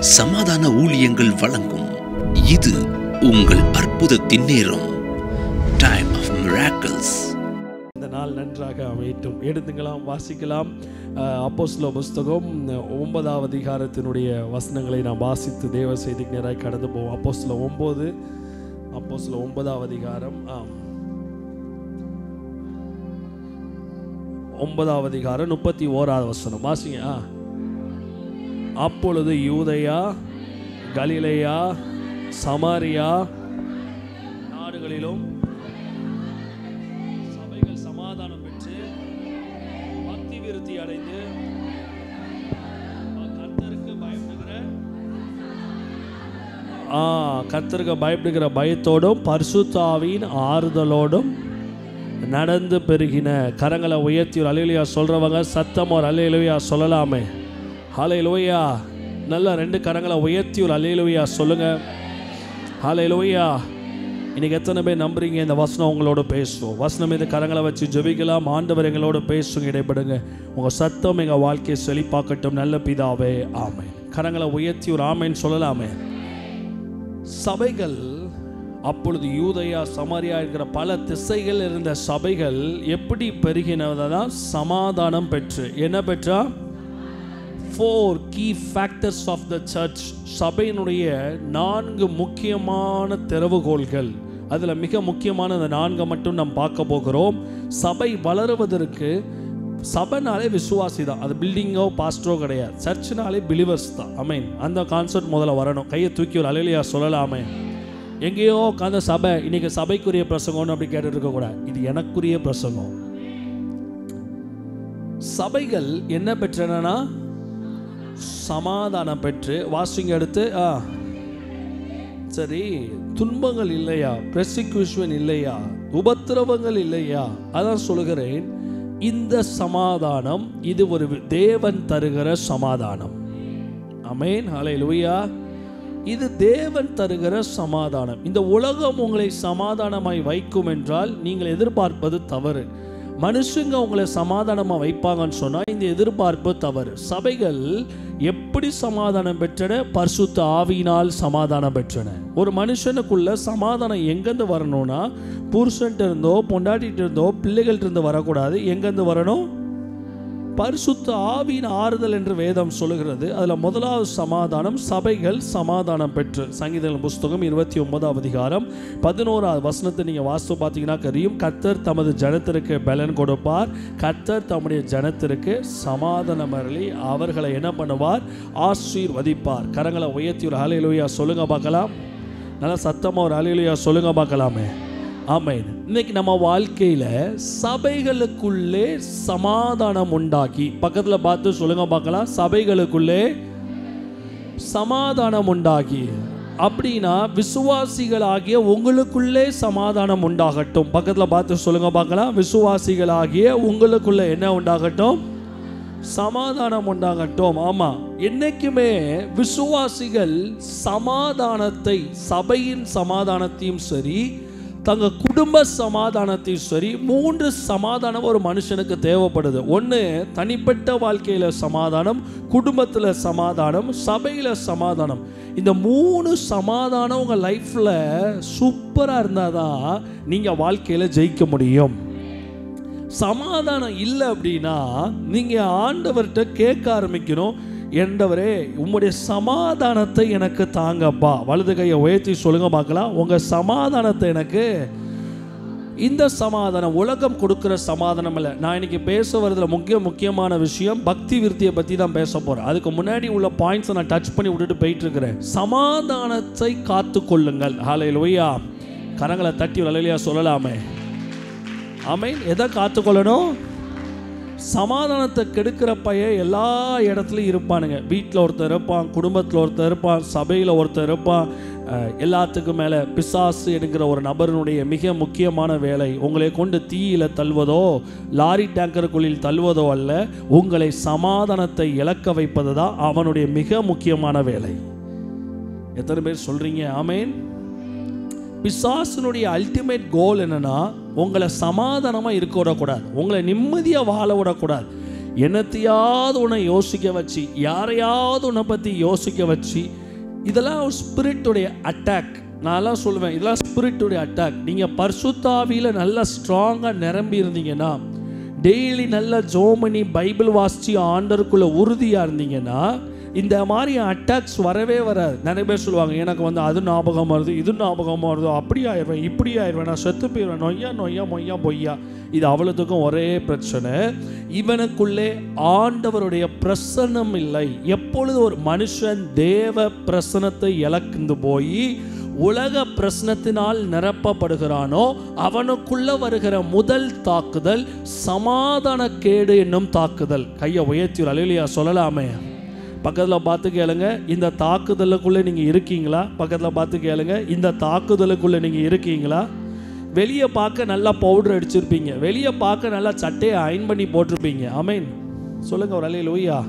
சமாதான ஊழியங்கள் வழங்கும் இது உங்கள் அற்புதத்தின் நேரம். Time of miracles. இந்த நாள் நன்றாக அமையட்டும். எடுத்துக்கலாம், வாசிக்கலாம். அப்போஸ்தலர் புஸ்தகம் 9ஆம் அதிகாரத்தினுடைய வசனங்களை நாம் வாசித்து தேவ செய்திக்கு நேராக கடந்து போவோம். அப்போஸ்தலர் 9ஆம் அதிகாரம் 9ஆம் அதிகாரம் 31ஆவது வசனம் வாசிங்க. அப்பொழுது யூதேயா, கலிலேயா, சமாரியா நாடுகளிலும் சபைகள் சமாதானம் பெற்று பக்தி விருத்தி அடைந்து கர்த்தருக்கு பயப்படுகிற பயத்தோடும் பரிசுத்த ஆவியின் ஆறுதலோடும் நடந்து பெருகின. கரங்களை உயர்த்தி ஒரு அல்லேலூயா சொல்றவங்க சத்தம் ஒரு அல்லேலூயா சொல்லலாமே. ஹல்லேலூயா. நல்லா 2 கரங்களை உயர்த்தி ஒரு அல்லேலூயா சொல்லுங்க. ஹல்லேலூயா. இன்னைக்கு எத்தனை பேர் நம்புறீங்க இந்த வசனம் உங்களோட பேசுவோம்? வசனம் மீது கரங்களை வச்சு ஜெபிக்கலாம். ஆண்டவர் எங்களோட பேசுங்க, இடைப்படுங்க. உங்கள் சத்தம் எங்கள் வாழ்க்கையை செழிப்பாக்கட்டும். நல்ல பிதாவே, ஆமென். கரங்களை உயர்த்தி ஒரு ஆமென் சொல்லலாமே. சபைகள் அப்பொழுது யூதேயா, சமாரியா இருக்கிற பல திசைகள் இருந்த சபைகள் எப்படி பெருகினதா? சமாதானம் பெற்று. என்ன பெற்றா? 4 key factors of the church. சபையினுடைய 4 முக்கியமான திறவுகோல்கள். அதில் மிக முக்கியமான அந்த 4 மட்டும் நாம் பார்க்க போகிறோம். சபை வளருவதற்கு, சபைனாலே விசுவாசி தான், அது பில்டிங்கோ பாஸ்டரோ கிடையாது. சர்ச்னாலே பிலிவர்ஸ் தான். ஆமென். அந்த கான்செப்ட் முதல்ல வரணும். கையை தூக்கி ஒரு அல்லேலூயா சொல்லலாமே. எங்கேயோ உட்காந்த சபை இன்னைக்கு சபைக்குரிய பிரசங்கம்னு அப்படி கேட்டுட்டு இருக்கக்கூடாது. இது எனக்குரிய பிரசங்கம். சபைகள் என்ன பெற்றனா? சமாதானம் பெற்று. வாசிங்க எடுத்து. சரி, துன்பங்கள் இல்லையா? பெர்சிக்யூஷன் இல்லையா? உபத்திரவங்கள் இல்லையா? அதான் சொல்லுகிறேன். இந்த சமாதானம் இது ஒரு தேவன் தருகிற சமாதானம். ஆமென். ஹல்லேலூயா. இது தேவன் தருகிற சமாதானம். இந்த உலகம் உங்களை சமாதானமாய் வைக்கும் என்றால் நீங்கள் எதிர்பார்ப்பது தவறு. மனுஷங்க உங்களை சமாதானமாக வைப்பாங்கன்னு சொன்னால் இந்த எதிர்பார்ப்பு தவறு. சபைகள் எப்படி சமாதானம் பெற்றன? பரிசுத்த ஆவியினால் சமாதானம் பெற்றன. ஒரு மனுஷனுக்குள்ள சமாதானம் எங்கேருந்து வரணும்னா, புருஷன்ட்டு இருந்தோ பொண்டாட்டிட்டு இருந்தோ பிள்ளைகள்ட்ட இருந்து வரக்கூடாது. எங்கேருந்து வரணும்? பரிசுத்த ஆவியின் ஆறுதல் என்று வேதம் சொல்லுகிறது. அதில் முதலாவது சமாதானம் சபைகள் சமாதானம் பெற்று. சங்கீதங்களின் புஸ்தகம் 29ஆம் அதிகாரம் 11ஆவது வசனத்தை நீங்கள் வாசித்து பார்த்தீங்கன்னா தெரியும். கர்த்தர் தமது ஜனத்திற்கு பலன் கொடுப்பார். கர்த்தர் தம்முடைய ஜனத்திற்கு சமாதானம் அருளி அவர்களை என்ன பண்ணுவார்? ஆசீர்வதிப்பார். கரங்களை உயர்த்தி ஒரு ஹல்லேலூயா சொல்லுங்க பார்க்கலாம். நல்லா சத்தமாக ஒரு ஹல்லேலூயா சொல்லுங்க பார்க்கலாமே. ஆமென். இன்னைக்கு நம்ம வாழ்க்கையில் சபைகளுக்குள்ளே சமாதானம் உண்டாக்கி, பக்கத்தில் பார்த்து சொல்லுங்க பார்க்கலாம். சபைகளுக்குள்ளே சமாதானம் உண்டாகி அப்படின்னா விசுவாசிகளாகிய உங்களுக்குள்ளே சமாதானம் உண்டாகட்டும். பக்கத்தில் பார்த்து சொல்லுங்க பார்க்கலாம். விசுவாசிகளாகிய உங்களுக்குள்ளே என்ன உண்டாகட்டும்? சமாதானம் உண்டாகட்டும். ஆமா, என்னைக்குமே விசுவாசிகள் சமாதானத்தை, சபையின் சமாதானத்தையும் சரி, தங்கள் குடும்ப சமாதானத்தையும் சரி, 3 சமாதானம் ஒரு மனுஷனுக்கு தேவைப்படுது. ஒன்று தனிப்பட்ட வாழ்க்கையில் சமாதானம், குடும்பத்தில் சமாதானம், சபையில் சமாதானம். இந்த 3 சமாதானம் உங்கள் லைஃப்பில் சூப்பராக இருந்தால் தான் நீங்கள் வாழ்க்கையில் ஜெயிக்க முடியும். சமாதானம் இல்லை அப்படின்னா நீங்கள் ஆண்டவர்கிட்ட கேட்க ஆரம்பிக்கணும். ஆண்டவரே, உம்முடைய சமாதானத்தை எனக்கு தாங்கப்பா. வலது கையை உயர்த்தி சொல்லுங்க பார்க்கலாம். உங்கள் சமாதானத்தை எனக்கு. இந்த சமாதானம் உலகம் கொடுக்குற சமாதானம் இல்லை. நான் இன்னைக்கு பேச வரதுல முக்கியமான விஷயம் பக்தி விருத்தியை பற்றி தான் பேச போகிறேன். அதுக்கு முன்னாடி உள்ள பாயிண்ட்ஸை நான் டச் பண்ணி விட்டுட்டு போயிட்டு இருக்கிறேன். சமாதானத்தை காத்து கொள்ளுங்கள். ஹல்லேலூயா. கரங்களை தட்டி ஹல்லேலூயா சொல்லலாமே. ஆமென். எதை காத்துக்கொள்ளணும்? சமாதானத்தை கெடுக்கிற பையன் எல்லா இடத்துலையும் இருப்பானுங்க. வீட்டில் ஒருத்தர் இருப்பான், குடும்பத்தில் ஒருத்தர் இருப்பான், சபையில் ஒருத்தர் இருப்பான். எல்லாத்துக்கும் மேலே பிசாசு என்கிற ஒரு நபரினுடைய மிக முக்கியமான வேலை உங்களை கொண்டு தீயில தள்ளுவதோ லாரி டேங்கருக்குள்ளில் தள்ளுவதோ அல்ல, உங்களை சமாதானத்தை இழக்க வைப்பது தான் அவனுடைய மிக முக்கியமான வேலை. எத்தனை பேர் சொல்றீங்க ஆமென்? பிசாசினுடைய அல்டிமேட் கோல் என்னன்னா, உங்களை சமாதானமாக இருக்க விடக்கூடாது, உங்களை நிம்மதியாக வாழ விடக்கூடாது. என்னத்தையாவது உன்னை யோசிக்க வச்சு, யாரையாவது உன்னை பற்றி யோசிக்க வச்சு, இதெல்லாம் ஒரு ஸ்பிரிட்டுடைய அட்டாக். நான்லாம் சொல்லுவேன், இதெல்லாம் ஸ்பிரிட்டுடைய அட்டாக். நீங்கள் பரிசுத்தாவியில் நல்லா ஸ்ட்ராங்காக நிரம்பி இருந்தீங்கன்னா, டெய்லி நல்லா ஜோமனி பைபிள் வாசித்து ஆண்டருக்குள்ளே உறுதியாக இருந்தீங்கன்னா, இந்த மாதிரி அட்டாக்ஸ் வரவே வராது. நிறைய பேர் சொல்லுவாங்க, எனக்கு வந்து அது ஞாபகம் வருது, இது ஞாபகம் வருது, அப்படி ஆயிடுவேன், இப்படி ஆயிடுவேன், நான் செத்து போயிடுவேன், நொய்யா நொய்யா மொய்யா பொய்யா. இது அவ்வளோத்துக்கும் ஒரே பிரச்சனை, இவனுக்குள்ளே ஆண்டவருடைய பிரசன்னம் இல்லை. எப்பொழுது ஒரு மனுஷன் தேவ பிரசனத்தை இழந்து போய் உலக பிரசனத்தினால் நிரப்பப்படுகிறானோ, அவனுக்குள்ள வருகிற முதல் தாக்குதல் சமாதான கேடு என்னும் தாக்குதல். கையை உயர்த்தி ஒரு அல்லேலூயா சொல்லலாமே. பக்கத்தில் பார்த்து கேளுங்க, இந்த தாக்குதலுக்குள்ளே நீங்கள் இருக்கீங்களா? பக்கத்தில் பார்த்து கேளுங்க, இந்த தாக்குதலுக்குள்ளே நீங்கள் இருக்கீங்களா? வெளியே பார்க்க நல்லா பவுடர் அடிச்சிருப்பீங்க, வெளியே பார்க்க நல்லா சட்டையை அயன் பண்ணி போட்டிருப்பீங்க. ஆமேன் சொல்லுங்க ஒரு அல்லேலூயா.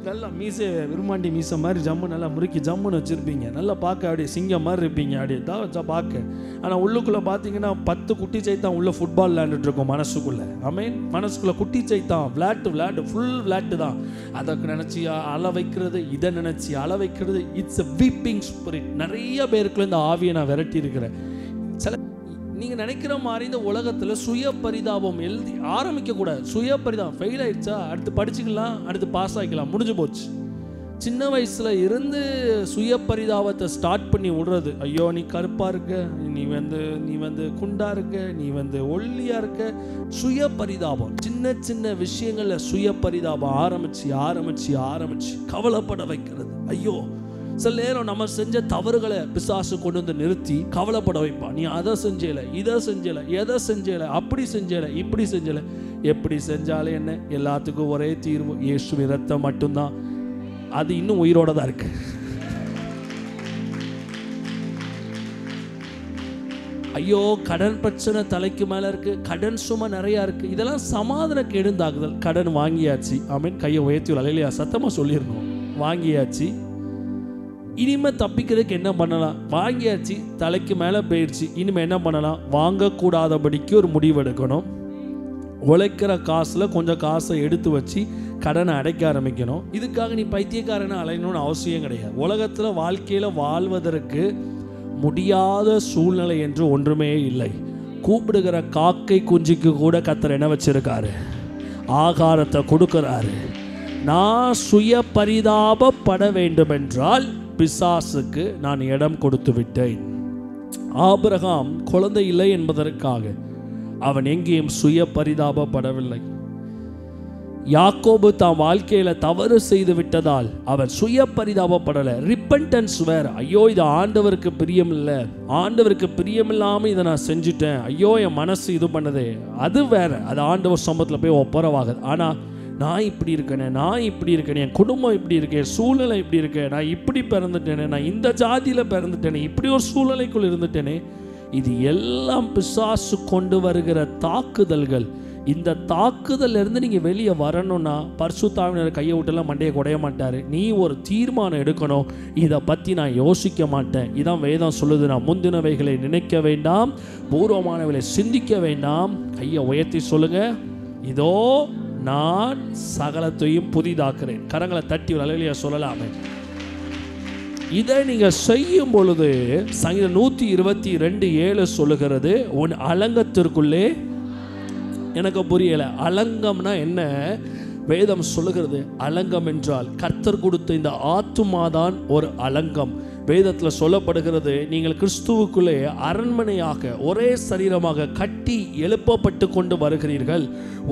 நல்லா மீசை விரும்மாண்டி மீசை மாதிரி ஜம்மு நல்லா முறுக்கி ஜம்முன்னு வச்சுருப்பீங்க, நல்லா பார்க்க அப்படியே சிங்கம் மாதிரி இருப்பீங்க, அப்படியே தான் வச்சா பார்க்க. ஆனால் உள்ளுக்குள்ளே பார்த்தீங்கன்னா 10 குட்டி சைத்தான் உள்ளே ஃபுட்பால் விளையாண்டுட்ருக்கோம் மனசுக்குள்ளே. ஆமேன். மனசுக்குள்ளே குட்டி சைத்தான் விளையாட்டு ஃபுல் விளையாட்டு தான். அதற்கு நினச்சி அழ வைக்கிறது, இதை நினச்சி அழ வைக்கிறது. It's a weeping spirit. நிறைய பேருக்குள்ள இந்த ஆவியை நான் விரட்டி இருக்கிறேன். சில நீங்கள் நினைக்கிற மாதிரி இந்த உலகத்தில் சுய பரிதாபம் எழுதி ஆரம்பிக்கக்கூடாது. சுய பரிதாபம் ஃபெயில் ஆயிடுச்சா, அடுத்து படிச்சுக்கலாம், அடுத்து பாஸ் ஆகிக்கலாம், முடிஞ்சு போச்சு. சின்ன வயசில் இருந்து சுய பரிதாபத்தை ஸ்டார்ட் பண்ணி விடுறது. ஐயோ நீ கருப்பாக இருக்க, நீ வந்து குண்டாக இருக்க, நீ வந்து ஒல்லியாக இருக்க. சுய பரிதாபம், சின்ன சின்ன விஷயங்களில் சுய பரிதாபம் ஆரம்பிச்சு கவலைப்பட வைக்கிறது. ஐயோ சில நேரம் நம்ம செஞ்ச தவறுகளை பிசாசு கொண்டு வந்து நிறுத்தி கவலைப்பட வைப்பான். நீ அதை செஞ்சல, இதை செஞ்சல, எதை செஞ்சல, அப்படி செஞ்சல, இப்படி செஞ்சல. எப்படி செஞ்சாலே என்ன, எல்லாத்துக்கும் ஒரே தீர்வு, இயேசுவின் இரத்தம் மட்டும்தான். அது இன்னும் உயிரோட தான் இருக்கு. ஐயோ கடன் பிரச்சனை தலைக்கு மேலே இருக்கு, கடன் சுமை நிறையா இருக்கு. இதெல்லாம் சமாதான கேடுந்தாக்குதல். கடன் வாங்கியாச்சு. ஆமீன். கையை உயர்த்தி அல்லேலூயா சத்தமாக சொல்லிடணும். வாங்கியாச்சு, இனிமேல் தப்பிக்கிறதுக்கு என்ன பண்ணலாம்? வாங்கியாச்சு, தலைக்கு மேலே போயிடுச்சு, இனிமேல் என்ன பண்ணலாம்? வாங்கக்கூடாதபடிக்கு ஒரு முடிவு எடுக்கணும். உழைக்கிற காசில் கொஞ்சம் காசை எடுத்து வச்சு கடனை அடைக்க ஆரம்பிக்கணும். இதுக்காக நீ பைத்தியக்காரனை அலையணும்னு அவசியம் கிடையாது. உலகத்தில் வாழ்க்கையில் வாழ்வதற்கு முடியாத சூழ்நிலை என்று ஒன்றுமே இல்லை. கூப்பிடுகிற காக்கை குஞ்சுக்கு கூட கர்த்தர் என்ன வச்சிருக்காரு? ஆகாரத்தை கொடுக்கிறாரு. நான் சுய பரிதாபப்பட வேண்டுமென்றால் பிசாசுக்கு நான் இடம் கொடுத்து விட்டேன். ஆபிரகாம் குழந்தை இல்லை என்பதற்காக அவன் எங்கேயும் சுய பரிதாபப்படவில்லை. யாக்கோபு தான் வாழ்க்கையில தவறு செய்து விட்டதால் அவன் சுய பரிதாபப்படலை. ரிப்பன்டன்ஸ் வேற. ஐயோ இது ஆண்டவருக்கு பிரியம் இல்லை, ஆண்டவருக்கு பிரியமில்லாமல் இதை நான் செஞ்சுட்டேன், ஐயோ என் மனசு இது பண்ணதே, அது வேற. அது ஆண்டவர் சம்பவத்தில் போய் ஒப்பரவாகுது. ஆனால் நான் இப்படி இருக்கேனே, என் குடும்பம் இப்படி இருக்கேன், சூழ்நிலை இப்படி இருக்கேன், நான் இப்படி பிறந்துட்டேனே, நான் இந்த ஜாதியில் பிறந்துட்டேனே, இப்படி ஒரு சூழ்நிலைக்குள் இருந்துட்டேனே. இது எல்லாம் பிசாசு கொண்டு வருகிற தாக்குதல்கள். இந்த தாக்குதல் இருந்து நீங்கள் வெளியே வரணும்னா பரிசுத்தாவினர் கையை விட்டுலாம் மண்டையை குடைய மாட்டார். நீ ஒரு தீர்மானம் எடுக்கணும், இதை பற்றி நான் யோசிக்க மாட்டேன். இதான் வேதம் சொல்லுது. நான் முந்தினவைகளை நினைக்க வேண்டாம், பூர்வமானவைகளை சிந்திக்க வேண்டாம். கையை உயர்த்தி சொல்லுங்க, இதோ நான் சகலத்தையும் புதிதாக்குறேன். கரங்களை தட்டி ஒரு அல்லேலூயா சொல்லலாமே. இதை நீங்கள் செய்யும் பொழுது சங்கீதம் 122:7 சொல்லுகிறது, உன் அலங்கத்திற்குள்ளே. எனக்கு புரியலை, அலங்கம்னா என்ன? வேதம் சொல்லுகிறது அலங்கம் என்றால் கர்த்தர் கொடுத்த இந்த ஆத்துமாதான் ஒரு அலங்கம். வேதத்தில் சொல்லப்படுகிறது, நீங்கள் கிறிஸ்துவுக்குள்ளே அரண்மனையாக ஒரே சரீரமாக கட்டி எழுப்பப்பட்டு கொண்டு வருகிறீர்கள்.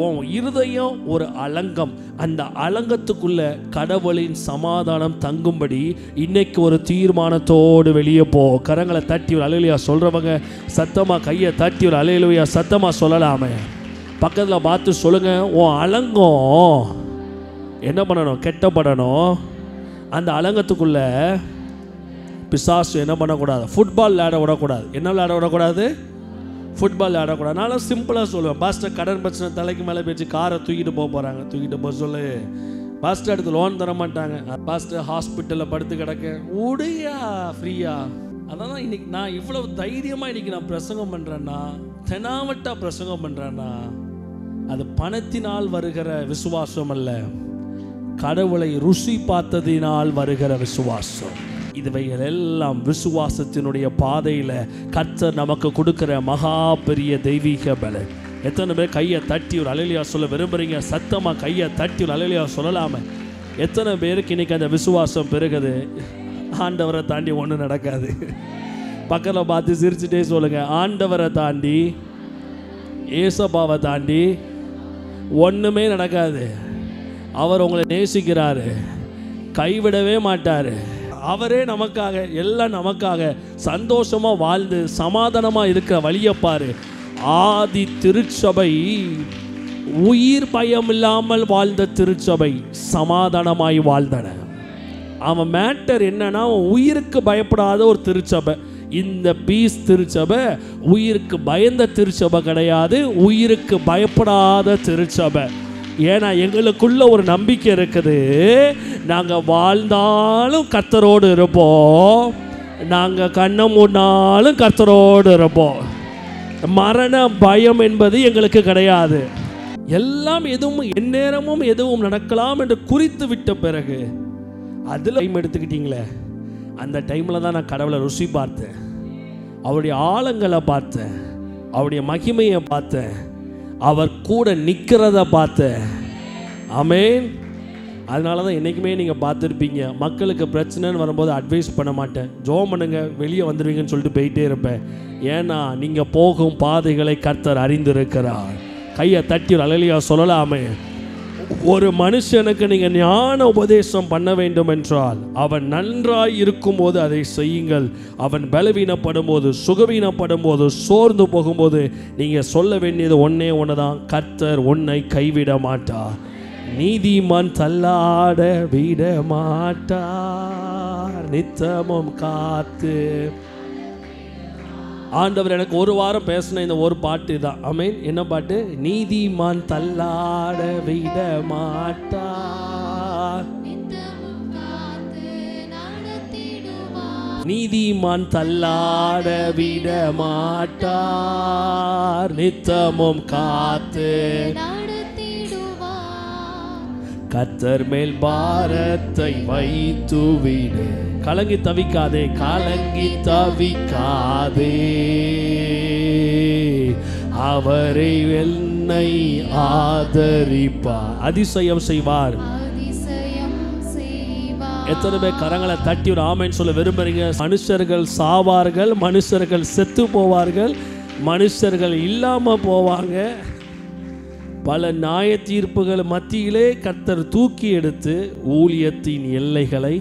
உன் இருதயம் ஒரு அலங்கம். அந்த அலங்கத்துக்குள்ள கடவுளின் சமாதானம் தங்கும்படி இன்னைக்கு ஒரு தீர்மானத்தோடு வெளியே போ. கரங்களை தட்டி ஒரு அல்லேலூயா சொல்றவங்க சத்தமாக கையை தட்டி ஒரு அல்லேலூயா சத்தமாக சொல்லலாமே. பக்கத்தில் பார்த்து சொல்லுங்க, உன் அலங்கம் என்ன பண்ணணும்? கெட்டப்படணும். அந்த அலங்கத்துக்குள்ள பிசாசு என்ன பண்ணக்கூடாது? ஃபுட்பால் விளையாட விடக்கூடாது. என்ன விளையாட விடக்கூடாது? ஃபுட்பால் விளையாடக்கூடாது. நான் சிம்பிளாக சொல்லுவேன், பாஸ்டர் கடன் பிரச்சனை தலைக்கு மேலே போயிடுச்சு, காரை தூக்கிட்டு போகிறாங்க, தூக்கிட்டு போக சொல்லு. பாஸ்டர் அடுத்து லோன் தர மாட்டாங்க, பாஸ்டர் ஹாஸ்பிட்டலில் படுத்து கிடக்க உடையா ஃப்ரீயா. அதான் இன்னைக்கு நான் இவ்வளவு தைரியமாக இன்னைக்கு நான் பிரசங்கம் பண்ணுறேன்னா, தெனாவட்டா பிரசங்கம் பண்ணுறேன்னா, அது பணத்தினால் வருகிற விசுவாசம் அல்ல, கடவுளை ருசி பார்த்ததினால் வருகிற விசுவாசம். இதுவைகள் எல்லாம் விசுவாசத்தினுடைய பாதையில் கர்த்தர் நமக்கு கொடுக்கிற மகா பெரிய தெய்வீக பலன். எத்தனை பேர் கையை தட்டி ஒரு அல்லேலூயா சொல்ல விரும்புகிறீங்க? சத்தமாக கையை தட்டி ஒரு அல்லேலூயா சொல்லலாமே. எத்தனை பேருக்கு இன்னைக்கு அந்த விசுவாசம் பெருகுது? ஆண்டவரை தாண்டி ஒன்றும் நடக்காது. பக்கத்தில் பார்த்து சிரிச்சுட்டே சொல்லுங்க, ஆண்டவரை தாண்டி, ஏசப்பாவை தாண்டி ஒன்றுமே நடக்காது. அவர் உங்களை நேசிக்கிறாரு, கைவிடவே மாட்டார். அவரே நமக்காக, எல்லாம் நமக்காக சந்தோஷமாக வாழ்ந்து சமாதானமாக இருக்கிற வழியை பாரு. ஆதி திருச்சபை உயிர் பயம் இல்லாமல் வாழ்ந்த திருச்சபை சமாதானமாய் வாழ்ந்தன. அவன் மேட்டர் என்னன்னா, அவன் உயிருக்கு பயப்படாத ஒரு திருச்சபை. இந்த பீஸ் திருச்சபை உயிருக்கு பயந்த திருச்சபை கிடையாது, உயிருக்கு பயப்படாத திருச்சபை. ஏன்னா எங்களுக்குள்ள ஒரு நம்பிக்கை இருக்குது, நாங்கள் வாழ்ந்தாலும் கர்த்தரோடு இருப்போம், நாங்கள் கண்ணை மூடினாலும் கர்த்தரோடு இருப்போம். மரண பயம் என்பது எங்களுக்கு கிடையாது. எல்லாம் எதுவும் எந்நேரமும் எதுவும் நடக்கலாம் என்று குறித்து விட்ட பிறகு அதில் டைம் எடுத்துக்கிட்டீங்களே, அந்த டைமில் தான் நான் கடவுளை ருசி பார்த்தேன், அவருடைய ஆழங்களை பார்த்தேன், அவருடைய மகிமையை பார்த்தேன், அவர் கூட நிற்கிறத பார்த்தேன். ஆமென். அதனால தான் என்றைக்குமே நீங்கள் பார்த்துருப்பீங்க, மக்களுக்கு பிரச்சனைன்னு வரும்போது அட்வைஸ் பண்ண மாட்டேன், ஜெபம் பண்ணுங்க வெளியே வந்துடுவீங்கன்னு சொல்லிட்டு போயிட்டே இருப்பேன். ஏன்னா நீங்கள் போகும் பாதைகளை கர்த்தர் அறிந்திருக்கிறார். கையை தட்டி ஒரு அல்லேலூயா சொல்லலாமே. ஒரு மனுஷனுக்கு நீங்கள் ஞான உபதேசம் பண்ண வேண்டும் என்றால் அவன் நன்றாய் இருக்கும்போது அதை செய்யுங்கள். அவன் பலவீனப்படும் போது, சுகவீனப்படும் போது, சோர்ந்து போகும்போது நீங்கள் சொல்ல வேண்டியது ஒன்றே ஒன்று தான், கர்த்தர் உன்னை கைவிட மாட்டார், நீதிமான் தள்ளாட விட மாட்டார், நித்தமும் காத்து. ஆண்டவர் எனக்கு ஒரு வாரம் பேசின இந்த ஒரு பாட்டு தான். ஆமென். என்ன பாட்டு? நீதிமான் தள்ளாட விட மாட்டார், நீதிமான் தள்ளாட விட மாட்டார், நித்தமும் காத்து கர்த்தர் மேல் பாரத்தை வைத்து விடு. கலங்கி தவிக்காதே, கலங்கி தவிக்காதே, அவரை என்னை ஆதரிப்பார், அதிசயம் செய்வார். எத்தனை பேர் கரங்களை தட்டி ஒரு ஆமென் சொல்ல விரும்புறீங்க? மனுஷர்கள் சாவார்கள், மனுஷர்கள் செத்து போவார்கள், மனுஷர்கள் இல்லாமல் போவாங்க. பல நியாய தீர்ப்புகள் மத்தியிலே கர்த்தர் தூக்கி எடுத்து ஊழியத்தின் எல்லைகளை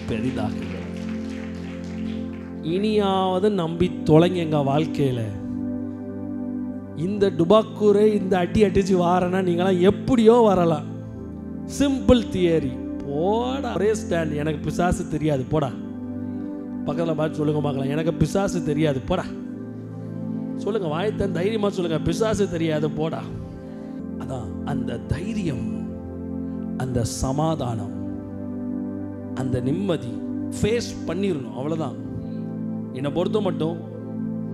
பெரிதாக்குகிறார். இனியாவது நம்பி தொலைங்க எங்க வாழ்க்கையில. இந்த டுபாக்கூரை இந்த அடி அடிச்சு வாரனா நீங்களாம் எப்படியோ வரலாம். Simple theory. போடா ஒரே ஸ்டாண்ட், எனக்கு பிசாசு தெரியாது போடா. பக்கத்தில் பார்த்து சொல்லுங்க பார்க்கலாம், எனக்கு பிசாசு தெரியாது போடா. சொல்லுங்க, வாய்த்தன் தைரியமா சொல்லுங்க, பிசாசு தெரியாது போடா. அதான் அந்த தைரியம், அந்த சமாதானம், அந்த நிம்மதி ஃபேஸ் பண்ணிடணும். அவ்வளோதான். என்னை பொறுத்த மட்டும்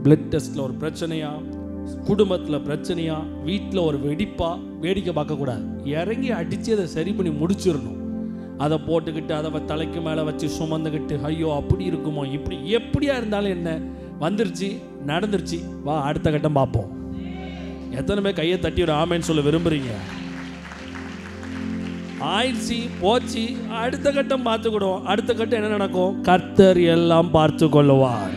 பிளட் டெஸ்ட்டில் ஒரு பிரச்சனையா, குடும்பத்தில் பிரச்சனையா, வீட்டில் ஒரு வெடிப்பா வேடிக்கை பார்க்கக்கூடாது. இறங்கி அடித்து அதை சரி பண்ணி முடிச்சிடணும். அதை போட்டுக்கிட்டு அதை தலைக்கு மேலே வச்சு சுமந்துக்கிட்டு ஐயோ அப்படி இருக்குமோ இப்படி, எப்படியா இருந்தாலும் என்ன, வந்துருச்சு நடந்துருச்சு, வா அடுத்த கட்டம் பார்ப்போம். எத்தனை பேர் கையை தட்டி ஒரு ஆமேன்னு சொல்ல விரும்புகிறீங்க? ஆயிடுச்சு போச்சு, அடுத்த கட்டம் பார்த்துக்கிடுவோம். அடுத்த கட்டம் என்ன நடக்கும்? கர்த்தர் எல்லாம் பார்த்து கொள்ளுவார்.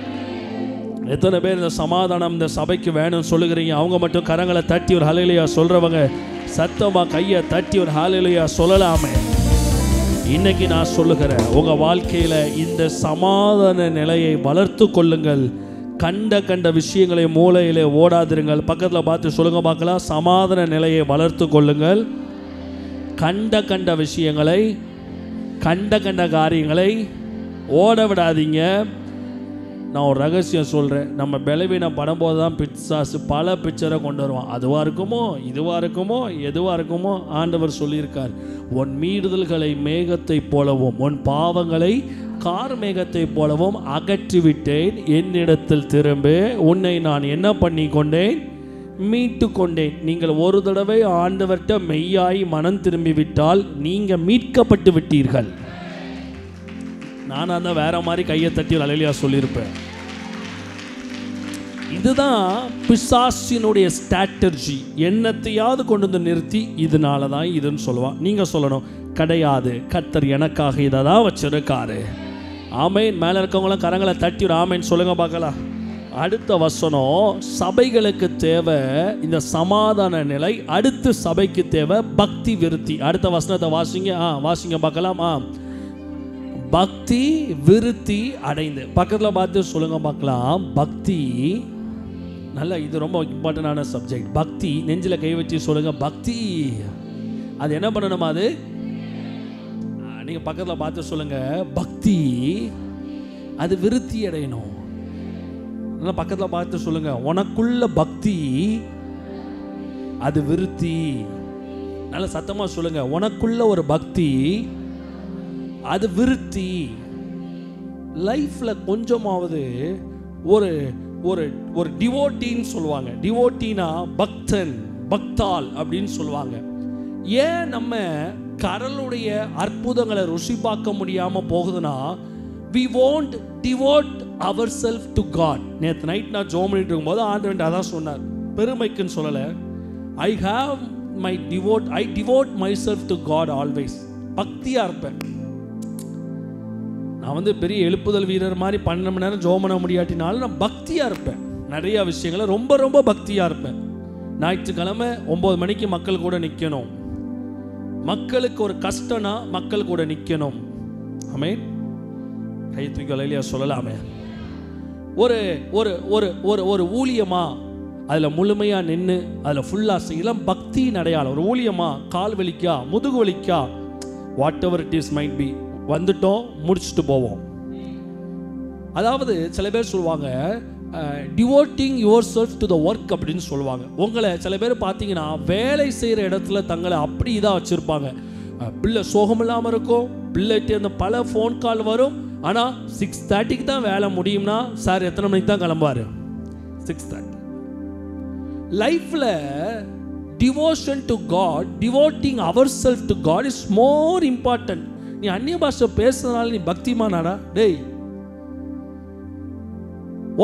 எத்தனை பேர் இந்த சமாதானம் இந்த சபைக்கு வேணும்னு சொல்லுகிறீங்க? அவங்க மட்டும் கரங்களை தட்டி ஒரு ஹல்லேலூயா சொல்றவங்க சத்தமாக கையை தட்டி ஒரு ஹல்லேலூயா சொல்லலாமே. இன்னைக்கு நான் சொல்லுகிறேன், உங்க வாழ்க்கையில இந்த சமாதான நிலையை வளர்த்து கொள்ளுங்கள். கண்ட விஷயங்களை மூளையிலே ஓடாதிருங்கள். பக்கத்தில் பார்த்து சொல்லுங்க பார்க்கலாம், சமாதான நிலையை வளர்த்து கொள்ளுங்கள். கண்ட விஷயங்களை, கண்ட காரியங்களை ஓட விடாதீங்க. நான் ஒரு ரகசியம் சொல்கிறேன், நம்ம பலவீனம் படும்போது தான் பிசாசு பல பிக்சரை கொண்டு வருவான். அதுவாக இருக்குமோ, இதுவாக இருக்குமோ, எதுவாக இருக்குமோ. ஆண்டவர் சொல்லியிருக்கார், உன் மீறுதல்களை மேகத்தை போலவும் உன் பாவங்களை கார் மேகத்தை போலவும் அகற்றிவிட்டேன். என்னிடத்தில் திரும்ப, உன்னை நான் என்ன பண்ணி கொண்டேன்? மீட்டு கொண்டேன். நீங்கள் ஒரு தடவை ஆண்டவர்கிட்ட மெய்யாய் மனம் திரும்பிவிட்டால் நீங்கள் மீட்கப்பட்டு விட்டீர்கள். நானாக தான் வேற மாதிரி கையை தட்டி அலையிலையா சொல்லியிருப்பேன். இதுதான் பிசாசினுடைய ஸ்ட்ராட்டஜி. என்னத்தையாவது கொண்டு வந்து நிறுத்தி இதனால தான் இதுன்னு சொல்லுவான். நீங்கள் சொல்லணும், கிடையாது, கர்த்தர் எனக்காக இதை தான் வச்சிருக்காரு. ஆமேன். மேலே இருக்கவங்களாம் கரங்களை தட்டி ஆமேன் சொல்லுங்க பார்க்கலாம். அடுத்த வசனம், சபைகளுக்கு தேவை இந்த சமாதான நிலை. அடுத்து சபைக்கு தேவை பக்தி விருத்தி. அடுத்த வசனத்தை வாசிங்க. வாசிங்க பார்க்கலாம். பக்தி விருத்தி அடைந்து. பக்கத்தில் பார்த்து சொல்லுங்க பார்க்கலாம். பக்தி, நல்ல, இது ரொம்ப இம்பார்ட்டண்டான சப்ஜெக்ட். பக்தி, நெஞ்சில் கை வச்சு சொல்லுங்க. பக்தி அது என்ன பண்ணணுமா? அது நீங்க பக்கத்தில் பார்த்து சொல்லுங்க. பக்தி அது விருத்தி அடையணும். பக்கத்தில் பார்த்து சொல்லுங்க. உனக்குள்ள பக்தி அது விருத்தி. நல்ல சத்தமா சொல்லுங்க. உனக்குள்ள ஒரு பக்தி அது விருத்தி. லைஃப்ல கொஞ்சமாவது ஒரு ஒரு ஒரு டிவோட்டின்னு சொல்லுவாங்க. டிவோட்டினா பக்தன், பக்தால் அப்படின்னு சொல்லுவாங்க. ஏன் நம்ம கடலுடைய அற்புதங்களை ருசி பார்க்க முடியாம போகுதுன்னா, we won't devote ourselves to God. நேற்று நைட் நான் ஜோம் பண்ணிட்டு இருக்கும்போது ஆண்டவன் அதான் சொன்னார். பெருமைக்குன்னு சொல்லலை. I devote myself to God always. பக்தியாக இருப்பேன். நான் பெரிய எழுப்புதல் வீரர் மாதிரி 12 மணி நேரம் ஜோம் பண்ண முடியாட்டினாலும் நான் பக்தியாக இருப்பேன். நிறையா விஷயங்களை ரொம்ப ரொம்ப பக்தியாக இருப்பேன். ஞாயிற்றுக்கிழமை 9 மணிக்கு மக்கள் கூட நிற்கணும். மக்களுக்கு ஒரு கஷ்டம்னா மக்கள் கூட நிற்கணும். ஆமென். கை தூக்கி அலையிலையா சொல்லலாமே. ஒரு ஒரு ஒரு ஒரு ஒரு ஊழியமா அதில் முழுமையாக நின்று அதில் ஃபுல்லாக செய்யலாம். பக்தியின் அடையாளம். ஒரு ஊழியமா கால் வலிக்கா, முதுகு வலிக்கா, what ever it is might be, வந்துட்டோம், முடிச்சுட்டு போவோம். அதாவது சில பேர் சொல்லுவாங்க devoting yourself to the work அப்படின்னு சொல்லுவாங்க. உங்களை சில பேர் பார்த்தீங்கன்னா வேலை செய்கிற இடத்துல தங்களை அப்படி இதாக வச்சுருப்பாங்க. பிள்ளை சோகம் இல்லாமல் இருக்கும், பிள்ளைட்டு அந்த பல ஃபோன் கால் வரும். ஆனால் 6:30க்கு தான் வேலை முடியும்னா சார் எத்தனை மணிக்கு தான் கிளம்புவார்? 6:30. லைஃப்பில் devotion to God, devoting our self to God is more important. நீ அந்நிய பாஷை பேசுறதுனால நீ பக்திமானாடா? டேய்,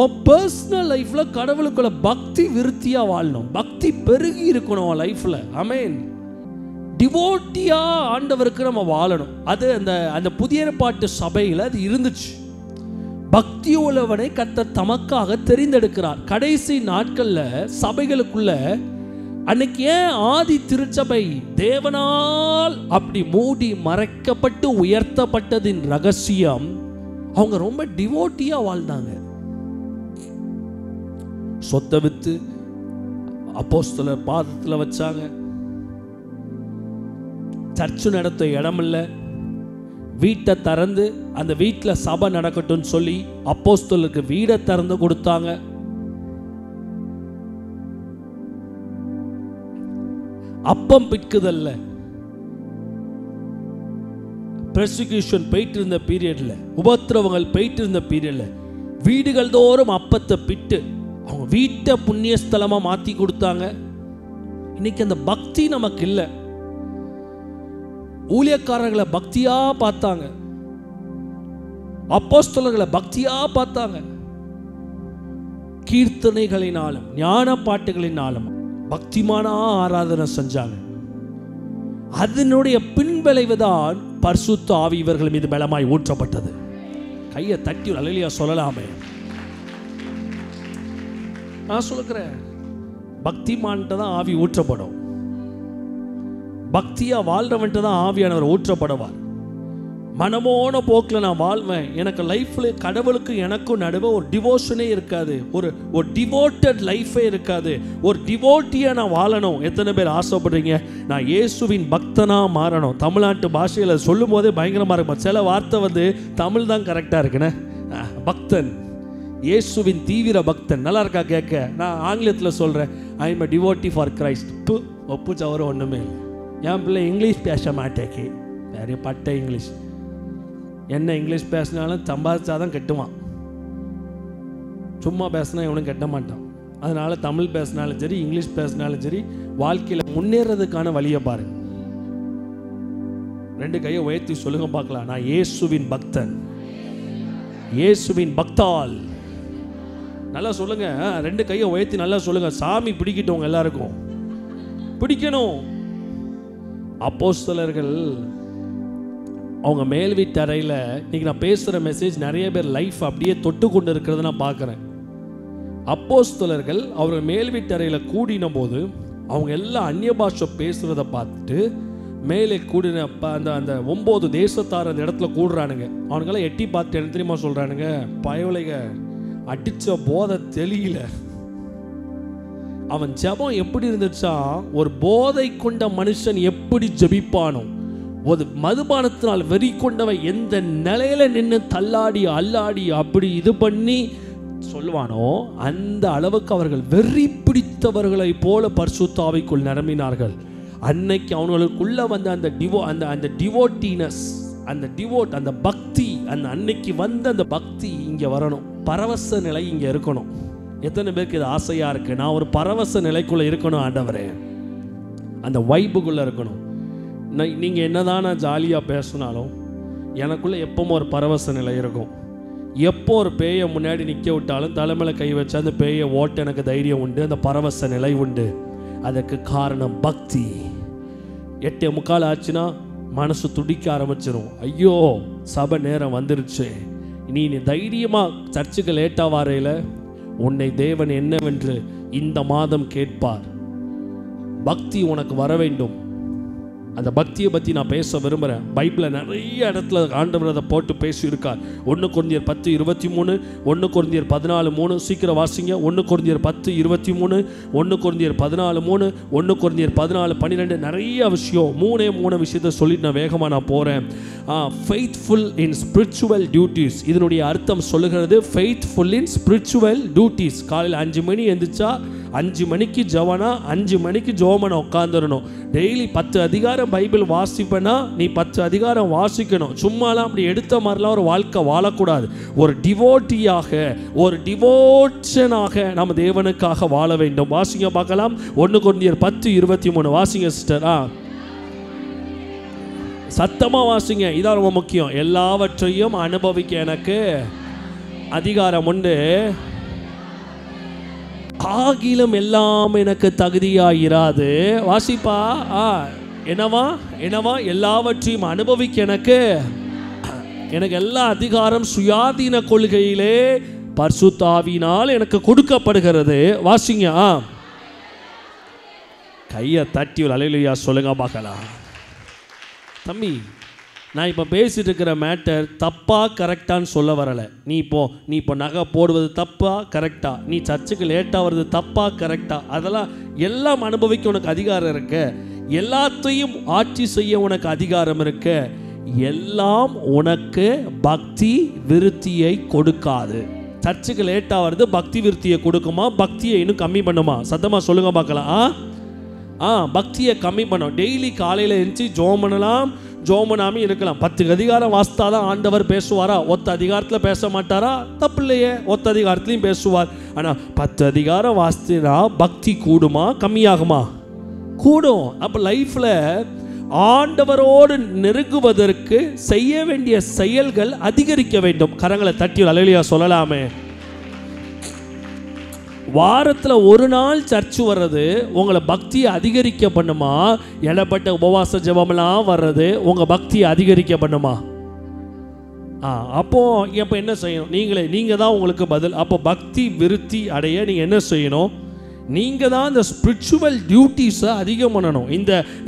உன் பர்சனல் லைஃப்ல கடவுளுக்குள்ள பக்தி விருத்தியா வாழணும். பக்தி பெருகி இருக்கணும் உன் லைஃப்ல. ஆமென். டிவோட்டியா ஆண்டவருக்கு நம்ம வாழணும். அது அந்த புதிய ஏற்பாட்டு சபையில் அது இருந்துச்சு. பக்தி உள்ளவனை கர்த்தர் தமக்காக தெரிந்தெடுக்கிறார். கடைசி நாட்களில் சபைகளுக்குள்ள அன்னைக்கு ஏன் ஆதி திருச்சபை தேவனால் அப்படி மூடி மறைக்கப்பட்டு உயர்த்தப்பட்டதின் ரகசியம், அவங்க ரொம்ப டிவோட்டியா வாழ்ந்தாங்க. சொத்தை வித்து அப்போஸ்தலர் பாதத்தில் வச்சாங்க. சர்ச்சு நடத்த இடமில்ல, வீட்டை திறந்து அந்த வீட்டில் சபை நடக்கட்டும் சொல்லி அப்போஸ்தலருக்கு வீடை திறந்து கொடுத்தாங்க. அப்பம் பிற்குதல்ல, பெர்சிக்யூஷன் போயிட்டு இருந்த பீரியட்ல, உபத்திரவங்கள் போயிட்டு இருந்த பீரியட்ல வீடுகள் தோறும் அப்பத்தை பிட்டு அவங்க வீட்டை புண்ணிய ஸ்தலமா மாத்தி கொடுத்தாங்க. இன்னைக்கு அந்த பக்தி நமக்கு இல்லை. ஊழியக்காரர்களை பக்தியா பார்த்தாங்க, அப்போஸ்தலர்களை பக்தியா பார்த்தாங்க. கீர்த்தனைகளினாலும் ஞான பாட்டுகளினாலும் பக்திமானா ஆராதனை செஞ்சாங்க. அதனுடைய பின்விளைவுதான் பரிசுத்த ஆவி இவர்கள் மீது பலமாய் ஊற்றப்பட்டது. கையை தட்டி அல்லேலூயா சொல்லலாமே. நான் சொல்லுகிறேன், பக்திமான்ட்டு தான் ஆவி ஊற்றப்படும். பக்தியா வாழ்றவன்ட்டு தான் ஆவியானவர் ஊற்றப்படுவார். மனமோன போக்கில் நான் வாழ்வேன். எனக்கு லைஃப்ல கடவுளுக்கு எனக்கும் நடுவே ஒரு டிவோஷனே இருக்காது, ஒரு டிவோட்டட் லைஃபே இருக்காது. ஒரு டிவோட்டியா நான் வாழணும். எத்தனை பேர் ஆசைப்படுறீங்க நான் இயேசுவின் பக்தனா மாறணும்? தமிழ்நாட்டு பாஷையில் சொல்லும் போதே பயங்கரமா இருக்கும். சில வார்த்தை தமிழ் தான் கரெக்டா இருக்குண்ணே. பக்தன், இயேசுவின் தீவிர பக்தன், நல்லா இருக்கா கேட்க? நான் ஆங்கிலத்தில் சொல்றேன், I am a devotee for Christ. ஒப்பு சவர ஒண்ணுமே இல்லை. என் பிள்ளை இங்கிலீஷ் பேச மாட்டேக்கு, வேற பட்ட இங்கிலீஷ். என்ன இங்கிலீஷ் பேசினாலும் சம்பாதிச்சாதான் கட்டுவான், சும்மா பேசினா இவனும் கட்ட மாட்டான். அதனால் தமிழ் பேசினாலும் சரி, இங்கிலீஷ் பேசினாலும் சரி, வாழ்க்கையில் முன்னேறதுக்கான வழியை பாரு. 2 கையை உயர்த்தி சொல்லுங்க பார்க்கலாம், நான் இயேசுவின் பக்தன், இயேசுவின் பக்தால். நல்லா சொல்லுங்க, 2 கையை உயர்த்தி நல்லா சொல்லுங்க. சாமி பிடிக்கிட்டவங்க எல்லாருக்கும் பிடிக்கணும். அப்போஸ்தலர்கள் அவங்க மேல் வீட்டு அறையில், இன்னைக்கு நான் பேசுகிற மெசேஜ் நிறைய பேர் லைஃப் அப்படியே தொட்டு கொண்டு இருக்கிறத நான் பார்க்குறேன். அப்போஸ்தலர்கள் அவர்கள் மேல் வீட்டு அறையில் கூடின போது அவங்க எல்லாம் அந்நிய பாஷை பேசுகிறத பார்த்துட்டு மேலே கூடின அந்த 9 தேசத்தார் அந்த இடத்துல கூடுறானுங்க. அவனுங்கெல்லாம் எட்டி பார்த்து என்ன தெரியுமா சொல்கிறானுங்க, பயவலைக அடித்த போதை தெளியல. அவன் ஜெபம் எப்படி இருந்துச்சா, ஒரு போதை கொண்ட மனுஷன் எப்படி ஜெபிப்பானோ, ஒரு மதுபானத்தினால் வெறி கொண்டவன் எந்த நிலையில நின்று தள்ளாடி அல்லாடி அப்படி இது பண்ணி சொல்லுவானோ அந்த அளவுக்கு அவர்கள் வெறி பிடித்தவர்களை போல பரிசுத்த ஆவிக்குள் நிரம்பினார்கள். அன்னைக்கு அவங்களுக்குள்ள வந்த அந்த டிவோட்டினஸ், அந்த பக்தி, அன்னைக்கு வந்த அந்த பக்தி இங்கே வரணும். பரவச நிலை இங்கே இருக்கணும். எத்தனை பேருக்கு இது ஆசையா இருக்கு? நான் ஒரு பரவச நிலைக்குள்ள இருக்கணும் ஆண்டவரே, அந்த வைப்புக்குள்ள இருக்கணும். நீங்கள் என்னதான் நான் ஜாலியாக பேசினாலும் எனக்குள்ளே எப்பவும் ஒரு பரவச நிலை இருக்கும். எப்போ ஒரு பேயை முன்னாடி நிற்க விட்டாலும் தலைமையில் கை வச்சு அந்த பேயை ஓட்ட எனக்கு தைரியம் உண்டு, அந்த பரவச நிலை உண்டு. அதுக்கு காரணம் பக்தி. 8:45 ஆச்சுன்னா மனசு துடிக்க ஆரம்பிச்சிடும். ஐயோ சபை நேரம் வந்துருச்சு, நீ தைரியமாக சர்ச்சுக்கு லேட்டாக வரையில் உன்னை தேவன் என்னவென்று இந்த மாதம் கேட்பார். பக்தி உனக்கு வர வேண்டும். அந்த பக்தியை பற்றி நான் பேச விரும்புகிறேன். பைபிளில் நிறைய இடத்துல ஆண்டவர் அதை போட்டு பேசியிருக்கார். 1 கொரிந்தியர் 10:23, 1 கொரிந்தியர் 14:3, சீக்கிரம் வாசிங்க. 1 கொரிந்தியர் 10:23, 1 கொரிந்தியர் 14:3, 1 கொரிந்தியர் 14:12, நிறைய விஷயம். 3 விஷயத்தை சொல்லிட்டு நான் வேகமாக போகிறேன். ஃபெய்த்ஃபுல் இன் ஸ்பிரிச்சுவல் டியூட்டிஸ், இதனுடைய அர்த்தம் சொல்லுகிறது ஃபெய்த்ஃபுல் இன் ஸ்பிரிச்சுவல் டியூட்டிஸ். காலையில் 5 மணி எழுந்திரிச்சா 5 மணிக்கு ஜவனா 5 மணிக்கு ஜோமனை உட்காந்துடணும். டெய்லி 10 அதிகாரம் பைபிள் வாசிப்பேன்னா நீ 10 அதிகாரம் வாசிக்கணும். சும்மாலாம் அப்படி எடுத்த மாதிரிலாம் ஒரு வாழ்க்கை வாழக்கூடாது. ஒரு டிவோட்டியாக, ஒரு டிவோஷனாக நம்ம தேவனுக்காக வாழ வேண்டும். வாசிங்க பார்க்கலாம். 1 கொரிந்தியர் 10:23 வாசிங்க சிஸ்டர். சத்தமாக வாசிங்க, இதான் ரொம்ப முக்கியம். எல்லாவற்றையும் அனுபவிக்க எனக்கு அதிகாரம் உண்டு, ஆகிலும் எல்லாம் எனக்கு தகுதியாயிராது. வாசிப்பா. என்னவா எல்லாவற்றையும் அனுபவிக்க எனக்கு எல்லா அதிகாரம் சுயாதீன கொள்கையிலே பரிசுத்த ஆவியினால் எனக்கு கொடுக்கப்படுகிறது. வாசிங்க. கையை தட்டி ஒரு அல்லேலூயா சொல்லுங்க பார்க்கலாம். தம்பி, நான் இப்போ பேசிட்டு இருக்கிற மேட்டர் தப்பா கரெக்டான்னு சொல்ல வரலை. நீ இப்போ நகை போடுவது தப்பா கரெக்டா, நீ சர்ச்சுக்கு லேட்டாக வருது தப்பா கரெக்டா, அதெல்லாம் எல்லாம் அனுபவிக்க உனக்கு அதிகாரம் இருக்கு. எல்லாத்தையும் ஆட்சி செய்ய உனக்கு அதிகாரம் இருக்கு. எல்லாம் உனக்கு பக்தி விருத்தியை கொடுக்காது. சர்ச்சுக்கு லேட்டாக வருது பக்தி விருத்தியை கொடுக்குமா, பக்தியை இன்னும் கம்மி பண்ணுமா? சத்தமாக சொல்லுங்க பார்க்கலாம். பக்தியை கம்மி பண்ணோம். டெய்லி காலையில் எழுந்துச்சி ஜோம் பண்ணலாம், ஜோம் பண்ணாமல் இருக்கலாம். 10 அதிகாரம் வாசித்தாதான் ஆண்டவர் பேசுவாரா? ஒத்த அதிகாரத்தில் பேச மாட்டாரா? தப்பு இல்லையே, ஒத்த அதிகாரத்துலையும் பேசுவார். ஆனால் 10 அதிகாரம் வாசித்தா பக்தி கூடுமா கம்மியாகுமா? கூடும். அப்போ லைஃப்பில் ஆண்டவரோடு நெருங்குவதற்கு செய்ய வேண்டிய செயல்கள் அதிகரிக்க வேண்டும். கரங்களை தட்டி அல்லேலூயா சொல்லலாமே. வாரத்தில் ஒரு நாள் சர்ச்சு வர்றது உங்களை பக்தியை அதிகரிக்க பண்ணுமா? எழப்பட்ட உபவாச ஜெபமெல்லாம் வர்றது உங்கள் பக்தியை அதிகரிக்க பண்ணுமா? அப்போது இப்போ என்ன செய்யணும்? நீங்கள் தான் உங்களுக்கு பதில். அப்போ பக்தி விருத்தி அடைய நீங்கள் என்ன செய்யணும்? நீங்கள் தான் இந்த ஸ்பிரிச்சுவல் டியூட்டிஸை அதிகம் பண்ணணும்.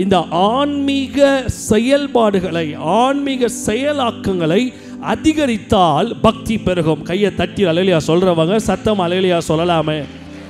இந்த ஆன்மீக செயல்பாடுகளை, ஆன்மீக செயலாக்கங்களை அதிகரித்தால் பக்தி பெருகும். கையை தட்டி அல்லேலூயா சொல்கிறவங்க சத்தம் அல்லேலூயா சொல்லலாமே.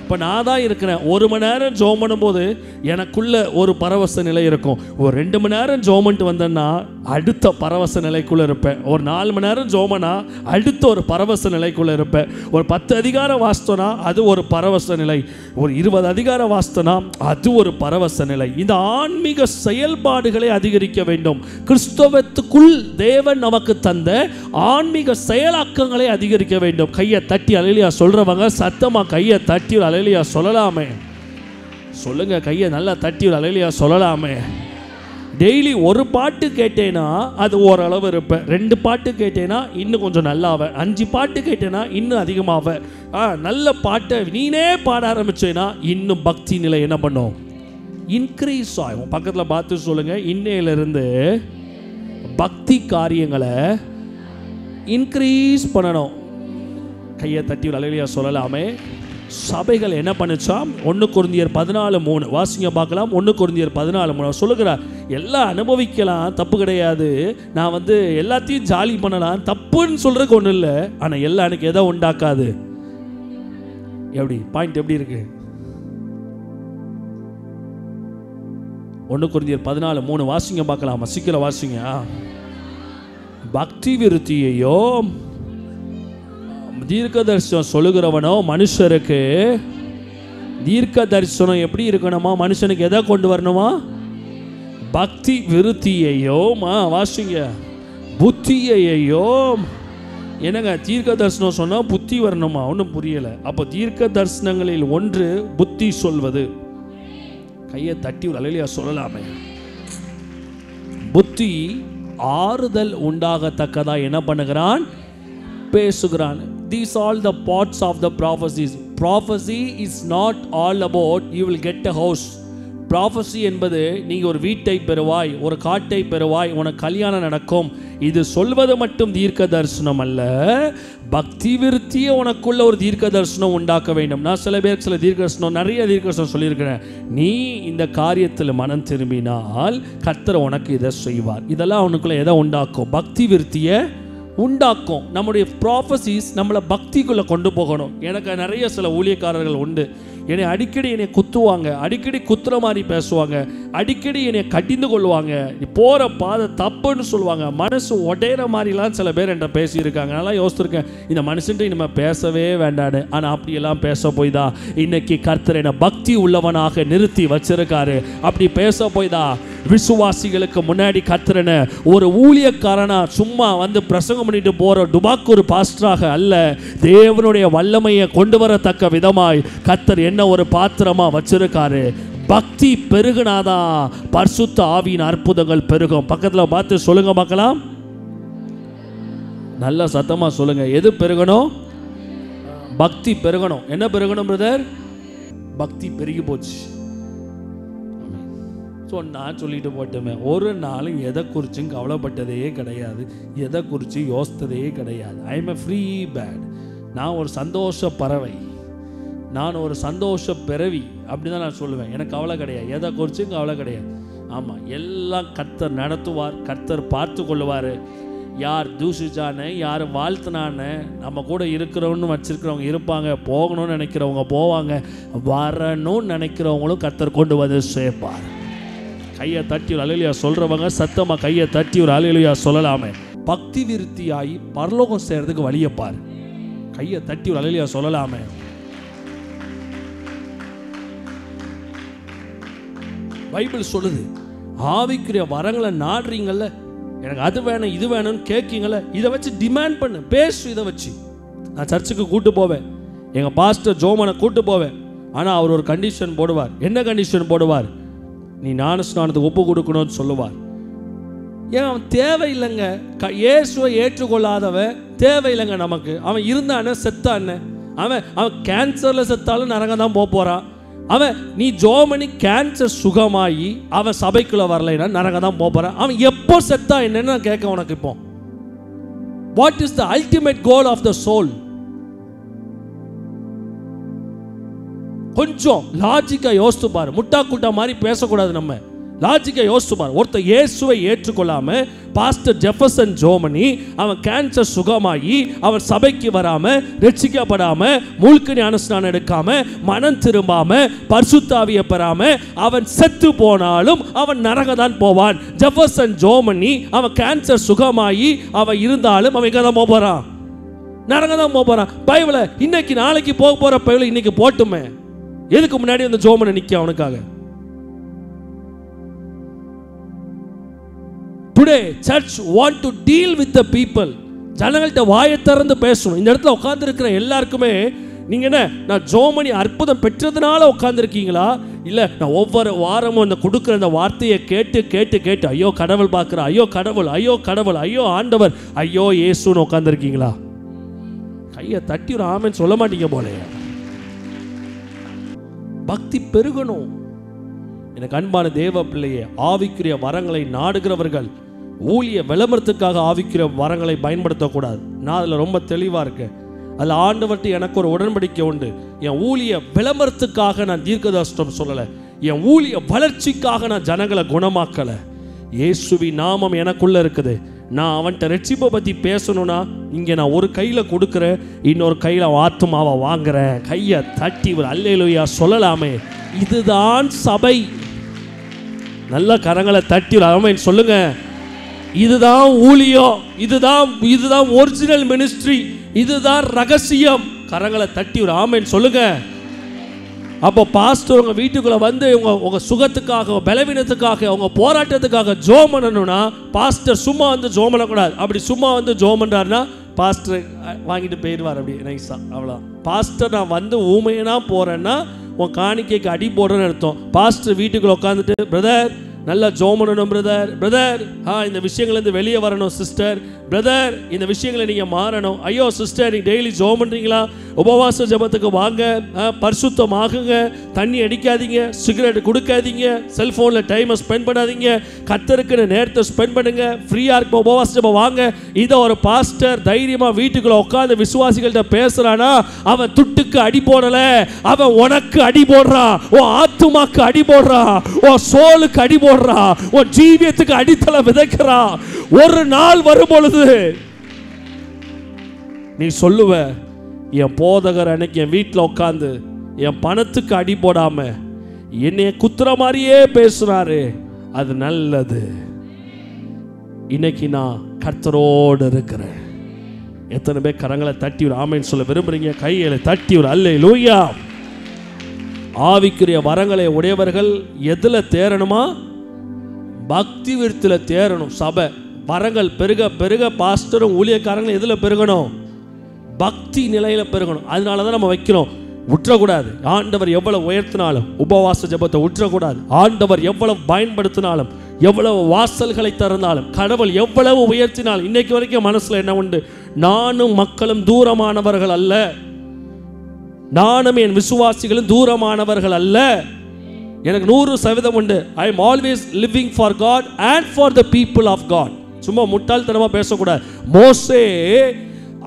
இப்போ நான் தான் இருக்கிறேன். 1 மணி நேரம் ஜோம் பண்ணும்போது எனக்குள்ள ஒரு பரவச நிலை இருக்கும். ஒரு 2 மணி நேரம் ஜோம் பண்ணிட்டு வந்தேன்னா அடுத்த பரவச நிலைக்குள்ளே இருப்பேன். ஒரு 4 மணி நேரம் ஜோமனா அடுத்த ஒரு பரவச நிலைக்குள்ளே இருப்பேன். ஒரு 10 அதிகாரம் வாசித்தோன்னா அது ஒரு பரவச நிலை. ஒரு 20 அதிகாரம் வாசித்தோன்னா அது ஒரு பரவச நிலை. இந்த ஆன்மீக செயல்பாடுகளை அதிகரிக்க வேண்டும். கிறிஸ்தவத்துக்குள் தேவன் நமக்கு தந்த ஆன்மீக செயலாக்கங்களை அதிகரிக்க வேண்டும். கையை தட்டி அல்லேலூயா சொல்கிறவங்க சத்தமாக கையை தட்டி அல்லேலூயா சொல்லலாமே. சொல்லுங்க, கையை நல்லா தட்டி அல்லேலூயா சொல்லலாமே. டெய்லி ஒரு பாட்டு கேட்டேன்னா அது ஓரளவு இருப்பேன். 2 பாட்டு கேட்டேன்னா இன்னும் கொஞ்சம் நல்லாவேன். 5 பாட்டு கேட்டேன்னா இன்னும் அதிகமாவேன். நல்ல பாட்டை நீனே பாட ஆரம்பிச்சேன்னா இன்னும் பக்தி நிலை என்ன பண்ணும்? இன்க்ரீஸ் ஆகும். பக்கத்தில் பார்த்து சொல்லுங்க, இன்னையிலிருந்து பக்தி காரியங்களை இன்க்ரீஸ் பண்ணணும். கையை தட்டி அல்லேலூயா சொல்லலாமே. சபைகள் என்ன பண்ணுச்சாம்? 1 கொரிந்தியர் 14:3 வாசிங்க பார்க்கலாம். 1 கொரிந்தியர் 14:3 சொல்லுகிறார், எல்லாம் அனுபவிக்கலாம், தப்பு கிடையாது. நான் எல்லாத்தையும் ஜாலி பண்ணலாம், தப்புன்னு சொல்றதுக்கு ஒன்றும் இல்லை. ஆனால் எல்லாம் எனக்கு எதை உண்டாக்காது? எப்படி பாயிண்ட் எப்படி இருக்கு? 1 கொரிந்தியர் 14:3 வாசிங்க பார்க்கலாம். சீக்கிரம் வாசிங்க. பக்தி விருத்தியையோ தீர்க்க தரிசனம் சொல்லுகிறவனோ மனுஷருக்கு தீர்க்க தரிசனம் எப்படி இருக்கணுமா? மனுஷனுக்கு எதை கொண்டு வரணுமா? பக்தி விருத்தியையோ வாசிங்க, புத்தியையோ. என்னங்க தீர்க்க தரிசனம் சொன்னால் புத்தி வரணுமா? ஒன்றும் புரியலை. அப்போ தீர்க்க தரிசனங்களில் ஒன்று புத்தி சொல்வது. கையை தட்டி அல்லேலூயா சொல்லலாமே. புத்தி ஆறுதல் உண்டாகத்தக்கதா என்ன பண்ணுகிறான்? பேசுகிறான். These all the parts of the prophecies. Prophecy is not all about you will get a house. Prophecy என்பது நீங்கள் ஒரு வீட்டை பெறுவாய், ஒரு காட்டை பெறுவாய், உனக்கு கல்யாணம் நடக்கும், இது சொல்வது மட்டும் தீர்க்க தரிசனம் அல்ல. பக்தி விருத்தியை உனக்குள்ள ஒரு தீர்க்க தரிசனம் உண்டாக்க வேண்டும். நான் சில பேருக்கு சில தீர்க்க தரிசனம், நிறைய தீர்க்க தரிசனம் சொல்லியிருக்கிறேன். நீ இந்த காரியத்தில் மனம் திரும்பினால் கர்த்தர் உனக்கு இதை செய்வார். இதெல்லாம் உனக்குள்ள எதை உண்டாக்கும்? பக்தி விருத்தியை உண்டாக்கும். நம்முடைய ப்ராஃபசிஸ் நம்மளை பக்திக்குள்ளே கொண்டு போகணும். எனக்கு நிறைய சில ஊழியக்காரர்கள் உண்டு. என்னை அடிக்கடி குத்துவாங்க, அடிக்கடி குத்துற மாதிரி பேசுவாங்க, அடிக்கடி என்னை கடிந்து கொள்வாங்க, நீ போகிற பாதை தப்புன்னு சொல்லுவாங்க. மனசு உடையிற மாதிரிலாம் சில பேர் என்கிட்ட பேசியிருக்காங்க. நல்லா யோசிச்சிருக்கேன், இந்த மனுஷன்ட்டு இனிமேல் பேசவே வேண்டான்னு. ஆனால் அப்படியெல்லாம் பேச போய் தான் இன்னைக்கு கர்த்தர் என்னை பக்தி உள்ளவனாக நிறுத்தி வச்சிருக்காரு. அப்படி பேச போய் தான் விசுவாசிகளுக்கு முன்னாடி கர்த்தரன ஒரு ஊழியக்காரனா சும்மா பிரசங்கம் பண்ணிட்டு போற டுபாக்கு ஒரு பாஸ்டராக அல்ல, தேவனுடைய வல்லமையை கொண்டு வரத்தக்க விதமாய் கர்த்தர் என்ன ஒரு பாத்திரமா வச்சிருக்காரு. பக்தி பெருகுனாதான் பரிசுத்த ஆவியின் அற்புதங்கள் பெருகும். பக்கத்தில் பார்த்து சொல்லுங்க பார்க்கலாம். நல்ல சத்தமா சொல்லுங்க. எது பெருகணும்? பக்தி பெருகணும். என்ன பெருகணும் பிரதர்? பக்தி பெருகி போச்சு. நான் சொல்லிட்டு போட்டோமே, ஒரு நாளும் எதை குறிச்சும் கவலைப்பட்டதே கிடையாது, எதை குறித்து யோசித்ததே கிடையாது. I am a free bird. நான் ஒரு சந்தோஷ பறவை, நான் ஒரு சந்தோஷ பிறவி, அப்படி தான் நான் சொல்லுவேன். எனக்கு கவலை கிடையாது, எதை குறிச்சும் கவலை கிடையாது. ஆமாம், எல்லாம் கர்த்தர் நடத்துவார், கர்த்தர் பார்த்து கொள்ளுவார். யார் தூஷிச்சானே, யார் வாழ்த்தினானே, நம்ம கூட இருக்கிறவன்னு வச்சிருக்கிறவங்க இருப்பாங்க, போகணும்னு நினைக்கிறவங்க போவாங்க, வரணும்னு நினைக்கிறவங்களும் கர்த்தர் கொண்டு வந்து சேர்ப்பார். கையை தட்டி ஒரு அல்லேலூயா சொல்றவங்க சத்தமா கையை தட்டி ஒரு அல்லேலூயா சொல்லலாமே. பக்தி விருத்தியாகி பரலோகம் சேர்றதுக்கு வழியை பாரு. கையை தட்டி ஒரு அல்லேலூயா சொல்லலாமே. பைபிள் சொல்லுது, ஆவிக்குரிய வரங்களை நாடுறீங்கல்ல, எனக்கு அது வேணும் இது வேணும்னு கேட்கீங்கல்ல, இதை வச்சு டிமாண்ட் பண்ணு, பேசு. இதை வச்சு நான் சர்ச்சுக்கு கூட்டு போவேன், எங்கள் பாஸ்டர் ஜோமனை கூட்டு போவேன். ஆனால் அவர் ஒரு கண்டிஷன் போடுவார். என்ன கண்டிஷன் போடுவார்? நீ ஞானஸ்நானத்துக்கு ஒப்பு கொடுக்கணும்னு சொல்லுவார். ஏன்? அவன் தேவையில்லைங்க. இயேசுவை ஏற்றுக்கொள்ளாதவன் தேவையில்லைங்க நமக்கு. அவன் இருந்தானே செத்தானே, அவன் கேன்சரில் செத்தாலும் நரகம் தான் போகிறான். அவன் நீ ஜோமனி கேன்சர் சுகமாகி அவன் சபைக்குள்ளே வரலைன்னா நரகம் தான் போகிறான். அவன் எப்போ செத்தா என்னன்னு நான் கேட்க உனக்கு. இப்போ what is the ultimate goal of the soul? கொஞ்சம் லாஜிக்கா யோசித்து பாரு. முட்டா கூட்டா மாதிரி பேசக்கூடாது. நம்ம லாஜிக்கா யோசிச்சுப்பார். ஒருத்தர் இயேசுவை ஏற்றுக்கொள்ளாம பாஸ்டர் ஜெஃபர்சன் ஜோமனி அவன் கேன்சர் சுகமாகி அவன் சபைக்கு வராம, ரட்சிக்கப்படாம, முழுக்க ஞானஸ்நானம் எடுக்காம, மனம் திரும்பாம, பரிசுத்தாவியை பெறாம அவன் செத்து போனாலும் அவன் நரகம் தான் போவான். ஜெஃபர்சன் ஜோமனி அவன் கேன்சர் சுகமாகி அவன் இருந்தாலும் அவன் எங்க தான் போறான்? நரகம் தான் போறான். பைபிள இன்னைக்கு நாளைக்கு போக போற பைபிள இன்னைக்கு போட்டுமே. எதுக்கு முன்னாடி அந்த ஜோமனை நிக்க அவனுக்காக? Today church want to deal with the people. ஜனங்கள்ட்ட வாயை திறந்து பேசணும். இந்த இடத்துல உட்கார்ந்து இருக்கிற எல்லாருக்குமே நீங்க என்ன, நான் ஜோமனி அற்புதம் பெற்றதுனால உட்கார்ந்துருக்கீங்களா, இல்ல நான் ஒவ்வொரு வாரமும் அந்த கொடுக்குற அந்த வார்த்தையை கேட்டு கேட்டு கேட்டு ஐயோ கடவுள் பார்க்குற, ஐயோ கடவுள், ஐயோ கடவுள், ஐயோ ஆண்டவர், ஐயோ இயேசுன்னு உட்கார்ந்துருக்கீங்களா? கையை தட்டி ஒரு ஆமென் சொல்ல மாட்டீங்க போலே. பக்தி பெருகணும். எனக்கு அன்பான தேவ பிள்ளையே, ஆவிக்குரிய வரங்களை நாடுகிறவர்கள் ஊழிய விளம்பரத்துக்காக ஆவிக்குரிய வரங்களை பயன்படுத்தக்கூடாது. நான் அதில் ரொம்ப தெளிவாக இருக்கேன். அதில் ஆண்டவர்கிட்ட எனக்கு ஒரு உடன்படிக்கை உண்டு. என் ஊழிய விளம்பரத்துக்காக நான் தீர்க்கதரிசனம் சொல்லலை, என் ஊழிய வளர்ச்சிக்காக நான் ஜனங்களை குணமாக்கலை. இயேசுவி நாமம் எனக்குள்ள இருக்குது. நான் அவன்கிட்ட ரட்சிப்பை பற்றி பேசணும்னா இங்கே நான் ஒரு கையில் கொடுக்குறேன், இன்னொரு கையில் ஆத்துமாவை வாங்குறேன். கையை தட்டி ஒரு அல்லேலூயா சொல்லலாமே. இதுதான் சபை. நல்ல கரங்களை தட்டி ஒரு ஆமென் சொல்லுங்க. இதுதான் ஊழியம், இதுதான் ஒரிஜினல் மினிஸ்ட்ரி, இதுதான் ரகசியம். கரங்களை தட்டி ஒரு ஆமென் சொல்லுங்க. அப்போ பாஸ்டர் உங்க வீட்டுக்குள்ள வந்து உங்க சுகத்துக்காக, பலவீனத்துக்காக, உங்க போராட்டத்துக்காக ஜோம் பண்ணணும்னா பாஸ்டர் சும்மா வந்து ஜோம் பண்ணக்கூடாது. அப்படி சும்மா வந்து ஜோம் பண்றாருன்னா பாஸ்டர் வாங்கிட்டு போயிடுவார் அப்படியே நைஸா. அவ்வளோ பாஸ்டர் நான் வந்து ஊமையனா போறேன்னா உன் காணிக்கைக்கு அடி போடுறேன்னு அர்த்தம். பாஸ்டர் வீட்டுக்குள்ள உட்காந்துட்டு பிரதர் நல்லா ஜோம் பண்ணணும் பிரதர், பிரதர் இந்த விஷயங்கள்லேருந்து வெளியே வரணும் சிஸ்டர், பிரதர் இந்த விஷயங்களை நீங்கள் மாறணும். ஐயோ சிஸ்டர் நீங்கள் டெய்லி ஜோம் பண்ணுறீங்களா, உபவாச ஜபத்துக்கு வாங்க, பரிசுத்தமாகுங்க, தண்ணி அடிக்காதீங்க, சிகரெட் கொடுக்காதீங்க, செல்ஃபோனில் டைமை ஸ்பெண்ட் பண்ணாதீங்க, கர்த்தருக்குன்னு நேரத்தை ஸ்பெண்ட் பண்ணுங்க, ஃப்ரீயாக இருக்கும் உபவாச ஜபம் வாங்க. இதை ஒரு பாஸ்டர் தைரியமாக வீட்டுக்குள்ளே உட்காந்து விசுவாசிகள்கிட்ட பேசுகிறானா அவன் துட்டுக்கு அடி போடலை, அவன் உனக்கு அடி போடுறான், உன் ஆத்துமாக்கு அடி போடுறான், உன் சோலுக்கு அடி போடுறான், உன் ஜீவியத்துக்கு அடித்தள விதைக்கிறான். ஒரு நாள் வரும் பொழுது நீ சொல்லுவ, என் போதகர் அன்னைக்கு என் வீட்டில் உட்காந்து என் பணத்துக்கு அடி போடாம என்னைய குத்துற மாதிரியே பேசுறாரு, அது நல்லது. இன்னைக்கு நான் கர்த்தரோடு இருக்கிறேன். எத்தனை பேர் கரங்களை தட்டி ஒரு ஆமென் சொல்ல விரும்புறீங்க? கையில தட்டி ஒரு அல்லேலூயா. ஆவிக்குரிய வரங்களை உடையவர்கள் எதுல தேரணுமா? பக்தி விருத்தில தேரணும். சபை வரங்கள் பெருக பெருக பாஸ்டரும் ஊழியக்காரங்களும் எதுல பெருகணும்? பக்தி நிலையில பெருகணும். அதனால தான் நம்ம வைக்கிறோம். விட்டுறக்கூடாது. ஆண்டவர் எவ்வளவு உயர்த்தினாலும் உபவாச ஜபத்தை விட்டுறக்கூடாது. ஆண்டவர் எவ்வளவு பயன்படுத்தினாலும், எவ்வளவு வாசல்களை திறந்தாலும், கடவுள் எவ்வளவு உயர்த்தினாலும், இன்னைக்கு வரைக்கும் மனசுல என்ன உண்டு? நானும் மக்களும் தூரமானவர்கள் அல்ல, நானும் என் விசுவாசிகளும் தூரமானவர்கள் அல்ல. எனக்கு 100% உண்டு. I am always living for God and for the people of God. சும்மா முட்டாள்தனமா பேசக்கூடாது. மோசே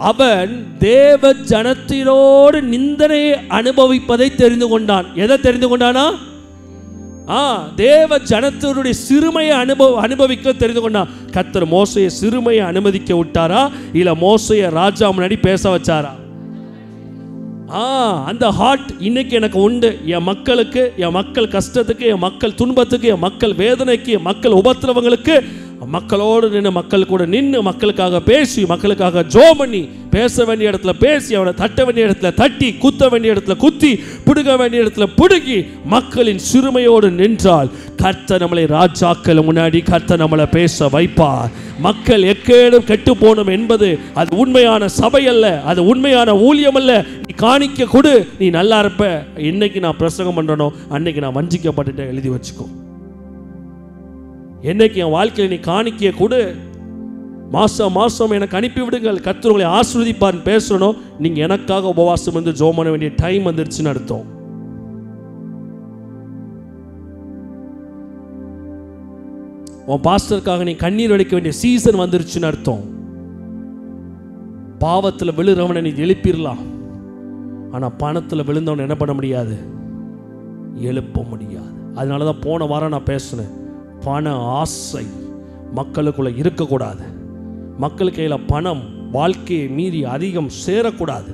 அவன் தேவ ஜனத்தினோடு நிந்தனையை அனுபவிப்பதை தெரிந்து கொண்டான். எதை தெரிந்து கொண்டானா? தேவ ஜனத்தினுடைய சிறுமையை அனுபவிக்க தெரிந்து கொண்டான். கர்த்தர் மோசையை சிறுமையை அனுமதிக்க விட்டாரா, இல்ல மோசையை ராஜா முன்னாடி பேச வச்சாரா? அந்த ஹார்ட் இன்னைக்கு எனக்கு உண்டு. என் மக்களுக்கு, என் மக்கள் கஷ்டத்துக்கு, என் மக்கள் துன்பத்துக்கு, என் மக்கள் வேதனைக்கு, என் மக்கள் உபத்திரவங்களுக்கு மக்களோடு நின்று, மக்கள் கூட நின்று, மக்களுக்காக பேசி, மக்களுக்காக ஜெபம் பண்ணி, பேச வேண்டிய இடத்துல பேசி, அவனை தட்ட வேண்டிய இடத்துல தட்டி, குத்த வேண்டிய இடத்துல குத்தி, பிடுங்க வேண்டிய இடத்துல பிடுங்கி, மக்களின் சிறுமையோடு நின்றால் கர்த்தர் நம்மளை ராஜாக்கள் முன்னாடி கர்த்தர் நம்மளை பேச வைப்பார். மக்கள் எக்கேடும் கெட்டு போனும் என்பது அது உண்மையான சபை அல்ல, அது உண்மையான ஊழியம் அல்ல. நீ காணிக்க கொடு, நீ நல்லா இருப்ப. இன்னைக்கு நான் பிரசங்கம் பண்றனோ அன்னைக்கு நான் வஞ்சிக்கப்பட்டுட்டேன், எழுதி வச்சுக்கோ. என்னைக்கு என் வாழ்க்கையில் நீ காணிக்க கொடு, மாசம் மாசம் எனக்கு அனுப்பி விடுங்கள், கர்த்தர் உங்களை ஆசீர்வதிப்பார் பேசணும். நீங்க எனக்காக உபவாசம் வந்து ஜெபம் பண்ண வேண்டிய டைம் வந்துருச்சுன்னு அர்த்தம். உன் பாஸ்டருக்காக நீ கண்ணீர் வடிக்க வேண்டிய சீசன் வந்துருச்சுன்னு அர்த்தம். பாவத்தில் விழுறவனை நீ எழுப்பிடலாம், ஆனா பணத்தில் விழுந்தவனை என்ன பண்ண முடியாது? எழுப்ப முடியாது. அதனாலதான் போன வாரம் நான் பேசினேன், பண ஆசை மக்களுக்குள்ள இருக்கக்கூடாது. மக்கள் கையில் பணம் வாழ்க்கையை மீறி அதிகம் சேரக்கூடாது.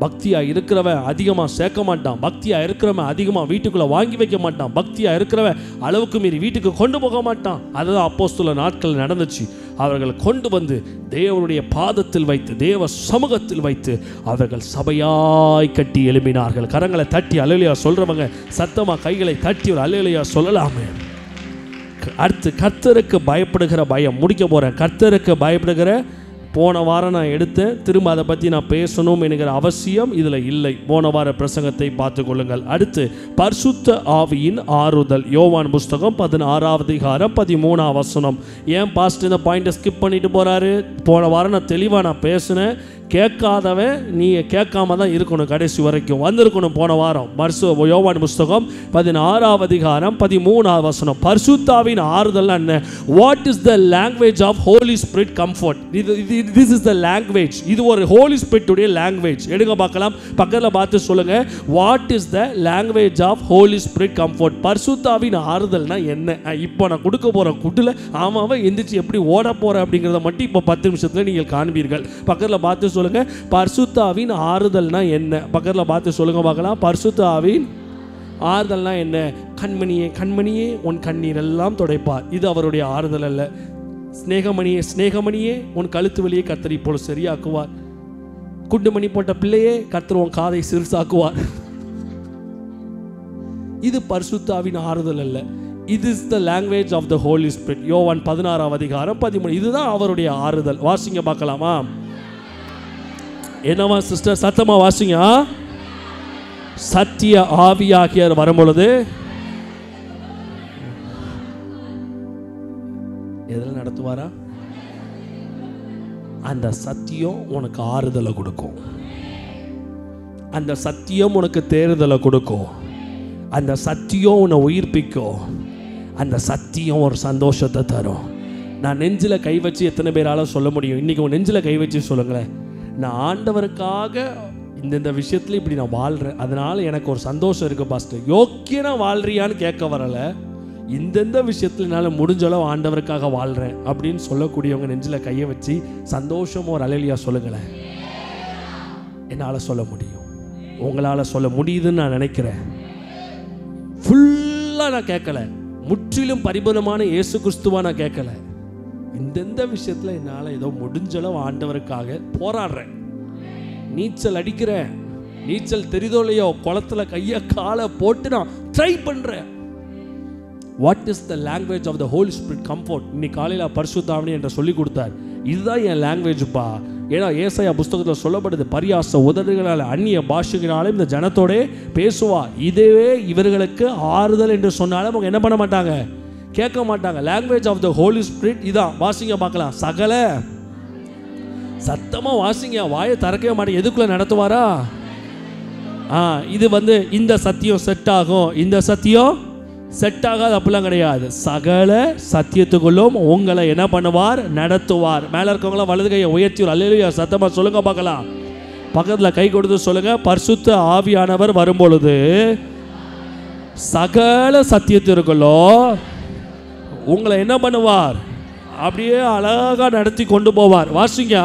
பக்தியாக இருக்கிறவன் அதிகமாக சேர்க்க மாட்டான். பக்தியாக இருக்கிறவன் அதிகமாக வீட்டுக்குள்ளே வாங்கி வைக்க மாட்டான். பக்தியாக இருக்கிறவன் அளவுக்கு மீறி வீட்டுக்கு கொண்டு போக மாட்டான். அதுதான் அப்போஸ்தல நாட்கள் நடந்துச்சு. அவர்கள் கொண்டு வந்து தேவனுடைய பாதத்தில் வைத்து, தேவ சமூகத்தில் வைத்து அவர்கள் சபையாய் கட்டி எழுப்பினார்கள். கரங்களை தட்டி அல்லேலூயா சொல்கிறவங்க சத்தமாக கைகளை தட்டி ஒரு அல்லேலூயா சொல்லலாமே. அடுத்து கர்த்தருக்கு பயப்படுகிற பயம். முடிக்க போகிறேன். கர்த்தருக்கு பயப்படுகிற, போன வாரம் நான் எடுத்தேன், திரும்ப அதை பற்றி நான் பேசணும் என்கிற அவசியம் இதில் இல்லை. போன வார பிரசங்கத்தை பார்த்து கொள்ளுங்கள். அடுத்து பரிசுத்த ஆவியின் ஆறுதல். யோவான் புஸ்தகம் 16வது அதிகாரம் 13ஆம் வசனம். ஏன் பாஸ்டர் இந்த பாயிண்ட்டை ஸ்கிப் பண்ணிட்டு போகிறாரு? போன வாரம் நான் தெளிவாக நான் பேசினேன். கேட்காதவன் நீ கேட்காம தான் இருக்கணும், கடைசி வரைக்கும் வந்திருக்கணும். போன வாரம் யோவான் புஸ்தகம் 16வது அதிகாரம் 13ஆம் வசனம். பரிசுத்தாவின் ஆறுதல் என்ன? What is the language of Holy Spirit comfort? This is the language. இது ஒரு ஹோலி ஸ்பிரிட்டுடைய லாங்குவேஜ். எடுங்க பார்க்கலாம், பக்கத்தில் பார்த்து சொல்லுங்க. What is the language of Holy Spirit comfort? பரிசுத்தாவின் ஆறுதல்னா என்ன? இப்போ நான் கொடுக்க போகிற குட்டில் ஆமாவை எந்திரிச்சு எப்படி ஓட போகிற அப்படிங்கிறத மட்டும் இப்போ 10 நிமிஷத்தில் நீங்கள் காண்பீர்கள். பக்கத்தில் பார்த்து சொல்லுங்க, பரிசுத்தாவின் ஆறுதல்னா என்ன? பக்கத்தில் பார்த்து சொல்லுங்க பார்க்கலாம். பரிசுத்தாவின் ஆறுதல்னா என்ன? கண்மணியே கண்மணியே உன் கண்ணீர் எல்லாம் துடைப்பார். இது அவருடைய ஆறுதல் அல்ல. ஸ்நேகமணியே ஸ்நேகமணியே உன் கழுத்து வலியை கர்த்தர் இப்போது சரியாக்குவார். குண்டுமணி போட்ட பிள்ளையே கர்த்தர் உன் காதை சிறுசாக்குவார். இது பரிசுத்தாவின் ஆறுதல் அல்ல. இது is the language of the Holy Spirit. Yovan 16ஆம் அதிகாரம் 13. இதுதான் அவருடைய ஆறுதல். வாசிங்க பார்க்கலாமா? என்னவா சிஸ்டர்? சத்தமா வாசிங்க. சத்திய ஆவியாகியார் வரும்பொழுது எதில் நடத்துவாரா? அந்த சத்தியம் உனக்கு ஆறுதலை கொடுக்கும். அந்த சத்தியம் உனக்கு தேறுதலை கொடுக்கும். அந்த சத்தியம் உன்னை உயிர்ப்பிக்கும். அந்த சத்தியம் ஒரு சந்தோஷத்தை தரும். நான் நெஞ்சில் கை வச்சு எத்தனை பேரால சொல்ல முடியும்? இன்னைக்கு உன் நெஞ்சில் கை வச்சு சொல்லுங்களேன், நான் ஆண்டவருக்காக இந்த விஷயத்துல இப்படி நான் வாழ்கிறேன், அதனால எனக்கு ஒரு சந்தோஷம் இருக்குது பாஸ்டர். யோக்கியனா வாழ்றியான்னு கேட்க வரலை, இந்தெந்த விஷயத்துல என்னால் முடிஞ்சளவு ஆண்டவருக்காக வாழ்கிறேன் அப்படின்னு சொல்லக்கூடியவங்க நெஞ்சில் கையை வச்சு சந்தோஷம் ஒரு அலையிலியா சொல்லுங்களேன். என்னால் சொல்ல முடியும், உங்களால் சொல்ல முடியுதுன்னு நான் நினைக்கிறேன். ஃபுல்லாக நான் கேட்கல, முற்றிலும் பரிபூர்ணமான இயேசு கிறிஸ்துவா நான் கேட்கல. இந்தெந்த விஷயத்தில் என்னால் ஏதோ முடிஞ்சளவு ஆண்டவருக்காக போராடுறேன், நீச்சல் அடிக்கிறேன், நீச்சல் தெரிதோ இல்லையோ குளத்துல கையை காலை போட்டு நான் ட்ரை பண்ணுறேன். What is the language of the Holy Spirit comfort? இன்னைக்கு காலையில் பரிசுத்தாவினி என்ற சொல்லி கொடுத்தார். இதுதான் என் லாங்குவேஜ்ப்பா. ஏன்னா ஏசாயா புஸ்தகத்தில் சொல்லப்படுது, பரியாச உதடுகளால் அந்நிய பாஷைகளாலும் இந்த ஜனத்தோடே பேசுவா, இதுவே இவர்களுக்கு ஆறுதல் என்று சொன்னாலும் அவங்க என்ன பண்ண மாட்டாங்க, கேட்க மாட்டாங்க. Language of the Holy Spirit இதான். வாசிங்க பார்க்கலாம். சகல சத்தமாக வாசிங்க, வாயை திறக்கவே மாட்டேங்க. எதுக்குள்ள நடத்துவாரா? இது இந்த சத்தியம் செட் ஆகும், இந்த சத்தியம் செட் ஆகாது அப்படிலாம் கிடையாது. சகல சத்தியத்துக்குள்ளும் உங்களை என்ன பண்ணுவார்? நடத்துவார். மேலே இருக்கவங்களாம் வலது கையை உயர்த்தி அல்லேலூயா சத்தமாக சொல்லுங்க பார்க்கலாம். பக்கத்தில் கை கொடுத்து சொல்லுங்க, பரிசுத்த ஆவியானவர் வரும்பொழுது சகல சத்தியத்திற்குள்ளும் உங்களை என்ன பண்ணுவார்? அப்படியே அழகா நடத்தி கொண்டு போவார். வாசிங்க.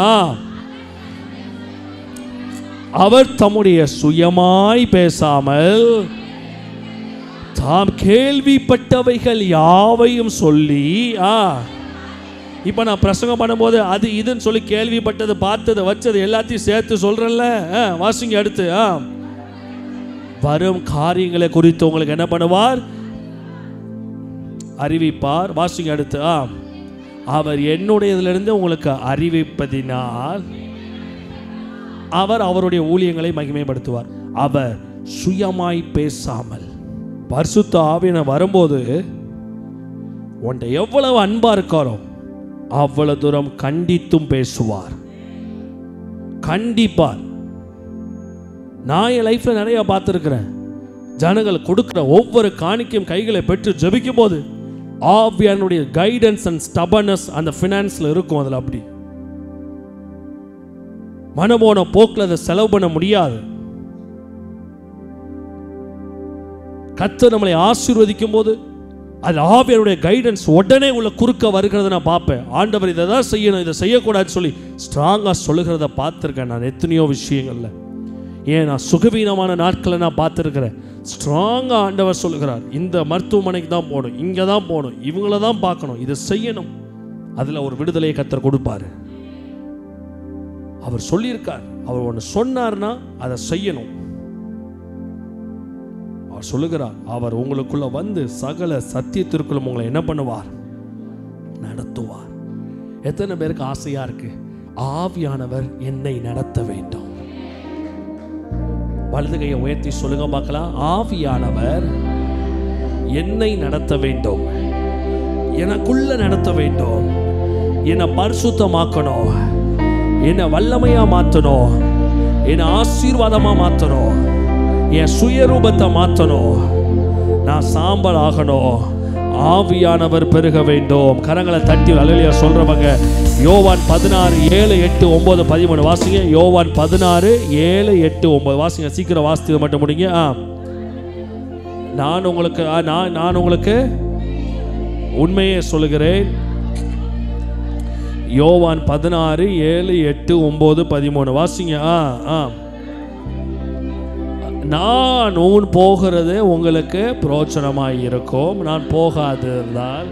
அவர் தம்முடைய சுயமாய் பேசாமல் தாம் கேள்விப்பட்டவைகள் யாவையும் சொல்லி, இப்ப நான் பிரசங்கம் பண்ணும்போது அது இதுன்னு சொல்லி கேள்விப்பட்டது பார்த்தது வச்சது எல்லாத்தையும் சேர்த்து சொல்றேன்ல. வாசிங்க அடுத்து. வரும் காரியங்களை குறித்து உங்களுக்கு என்ன பண்ணுவார்? அறிவிப்பார். வாசிங்க அடுத்து. அவர் என்னுடையதிலிருந்து உங்களுக்கு அறிவிப்பதினால் அவர் அவருடைய ஊழியங்களை மகிமைப்படுத்துவார். அவர் சுயமாய் பேசாமல், பரிசுத்த ஆவியானவர் வரும்போது உன்னை எவ்வளவு அன்பா இருக்காரோ அவ்வளவு தூரம் கண்டித்தும் பேசுவார், கண்டிப்பார். நான் என் லைஃப்ல நிறைய பார்த்துருக்கிறேன். ஜனங்கள் கொடுக்குற ஒவ்வொரு காணிக்கையும் கைகளை பெற்று ஜெபிக்கும் போது ஆவியானுடைய கைடன்ஸ் அண்ட் ஸ்டபர்னஸ் அந்த ஃபினான்ஸில் இருக்கும். அதில் அப்படி மனமோன போக்கில் அதை செலவு பண்ண முடியாது. கர்த்தர் நம்மளை ஆசீர்வதிக்கும் போது அது ஆவியானுடைய கைடன்ஸ் உடனே உள்ள குறுக்க வருகிறத நான் பார்ப்பேன். ஆண்டவர் இதை தான் செய்யணும், இதை செய்யக்கூடாதுன்னு சொல்லி ஸ்ட்ராங்காக சொல்லுகிறத பார்த்துருக்கேன் நான் எத்தனையோ விஷயங்களில். ஏன் நான் சுகவீனமான நாட்களை நான் பார்த்துருக்கிறேன். ஸ்ட்ராங்காக ஆண்டவர் சொல்லுகிறார், இந்த மருத்துவமனைக்கு தான் போகணும், இங்கே தான் போகணும், இவங்கள தான் பார்க்கணும், இதை செய்யணும். அதில் ஒரு விடுதலையை கர்த்தர் கொடுப்பார். அவர் சொல்லியிருக்கார், அவர் ஒன்று சொன்னார்னா அதை செய்யணும். அவர் சொல்லுகிறார், அவர் உங்களுக்குள்ள வந்து சகல சத்தியத்திற்குள்ளும் உங்களை என்ன பண்ணுவார்? நடத்துவார். எத்தனை பேருக்கு ஆசையா இருக்கு, ஆவியானவர் என்னை நடத்த வேண்டும்? வலது கையை உயர்த்தி சொல்லுங்க பார்க்கலாம். ஆவியானவர் என்னை நடத்த வேண்டும், எனக்குள்ள நடத்த வேண்டும், என்னை பரிசுத்தமாக்கணும், என்னை வல்லமையா மாற்றணும், என்னை ஆசீர்வாதமா மாற்றணும், என் சுயரூபத்தை மாற்றணும், நான் சாம்பல் ஆகணும், ஆவியானவர் பெருக வேண்டும். கரங்களை தட்டி அல்லேலூயா சொல்றவங்க யோவான் 16:7-8-9-13 வாசிங்க. யோவான் 16:7-8-9 வாசிங்க. சீக்கிரம் வாசித்து மட்டும் முடிங்க. நான் உங்களுக்கு உண்மையே சொல்லுகிறேன். யோவான் 16:7-8-9-13 வாசிங்க. நான் போகிறது உங்களுக்கு பிரோச்சனமாய் இருக்கும், நான் போகாதிருந்தால்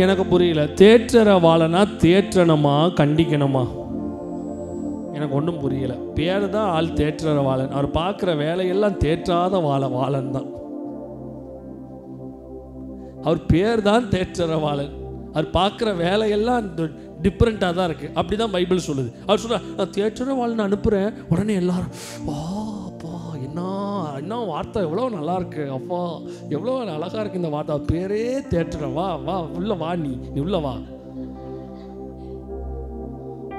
எனக்கு புரியல. தேற்றரவாளனா தேற்றணுமா கண்டிக்கணுமா? எனக்கு ஒன்றும் புரியல. பேர் தான் ஆள் தேற்றரவாளன், அவர் பார்க்குற வேலையெல்லாம் தேற்றாத வாளன் தான். அவர் பேர் தான் தேற்றரவாளன், அவர் பார்க்குற வேலையெல்லாம் டிஃப்ரெண்ட்டாக தான் இருக்குது. அப்படி தான் பைபிள் சொல்லுது. அவர் சொல்கிறார், நான் தேற்றரவாளன் அனுப்புகிறேன், உடனே எல்லாரும் அப்பா என்ன வார்த்தை எவ்வளோ நல்லா இருக்கு, அப்பா எவ்வளோ அழகாக இருக்குது இந்த வார்த்தை, பேரே தேற்றற, வா வா உள்ள வா, நீ உள்ள வா.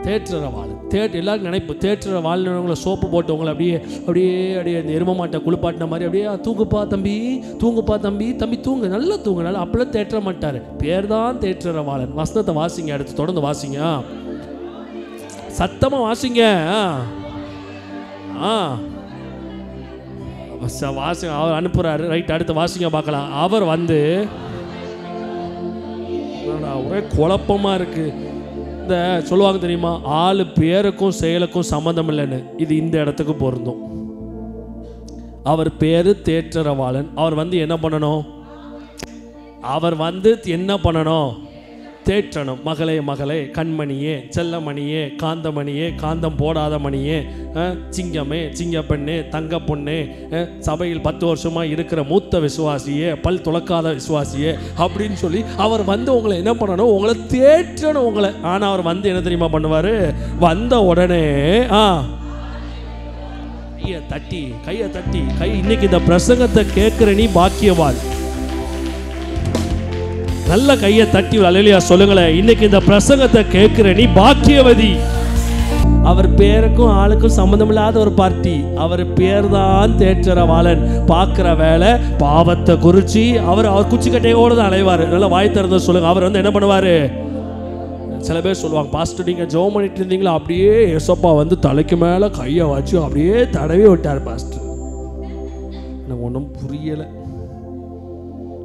தேற்றரவாளன் எல்லாருக்கும் நினைப்பு. தேற்றரவாளனவங்களை சோப்பு போட்டவங்களை அப்படியே அப்படியே அப்படியே இந்த எரும மாட்டை குளிப்பாட்டின மாதிரி அப்படியே தூங்குப்பா தம்பி, தூங்குப்பா தம்பி, தம்பி தூங்கு, நல்லா தூங்கு, நல்லா அப்பெல்லாம் தேற்ற மாட்டார். பேர் தான் தேற்றரவாளன். வசனத்தை வாசிங்க, அடுத்து தொடர்ந்து வாசிங்க, சத்தமாக வாசிங்க. வாசிங்க. அவர் அனுப்புகிறாரு, ரைட், அடுத்து வாசிங்க பார்க்கலாம். அவர் வந்து ஒரே குழப்பமாக இருக்குது. இந்த சொல்லுவாங்க தெரியுமா, ஆளு பேருக்கும் செயலுக்கும் சம்மந்தம் இல்லைன்னு. இது இந்த இடத்துக்கு பொருந்தும். அவர் பேரு தேற்றரவாளன். அவர் வந்து என்ன பண்ணணும்? அவர் வந்து என்ன பண்ணணும்? தேற்றணும். மகளே மகளே, கண்மணியே, செல்லமணியே, காந்தமணியே, காந்தம் போடாத மணியே, சிங்கமே, சிங்க பெண்ணே, தங்க பொண்ணே, சபையில் 10 வருஷமா இருக்கிற மூத்த விசுவாசியே, பல் துளக்காத விசுவாசியே அப்படின்னு சொல்லி அவர் வந்து உங்களை என்ன பண்ணணும்? உங்களை தேற்றணும் உங்களை. ஆனால் அவர் வந்து என்ன தெரியுமா பண்ணுவார்? வந்த உடனே கையை தட்டி இன்னைக்கு இந்த பிரசங்கத்தை கேட்குற நீ பாக்கியவாள். நல்ல கையை தட்டி அல்லேலூயா சொல்லுங்களேன். இன்னைக்கு இந்த பிரசங்கத்தை கேட்கிற நீ பாக்கியவதி. அவர் பேருக்கும் ஆளுக்கும் சம்பந்தம் இல்லாத ஒரு பார்ட்டி. அவர் பேர் தான் தேற்றரவாளன். பார்க்குற வேலை பாவத்தை குறிச்சி அவர் குச்சிக்கட்டையோடு தான் அலைவார். நல்லா வாய் திறந்து சொல்லுங்க. அவர் வந்து என்ன பண்ணுவார்? சில பேர் சொல்லுவாங்க, பாஸ்டர் நீங்கள் ஜெபம் பண்ணிட்டு இருந்தீங்களா, அப்படியே ஏசப்பா வந்து தலைக்கு மேலே கையை வச்சு அப்படியே தடவி விட்டார் பாஸ்டர். எனக்கு ஒன்றும் புரியலை.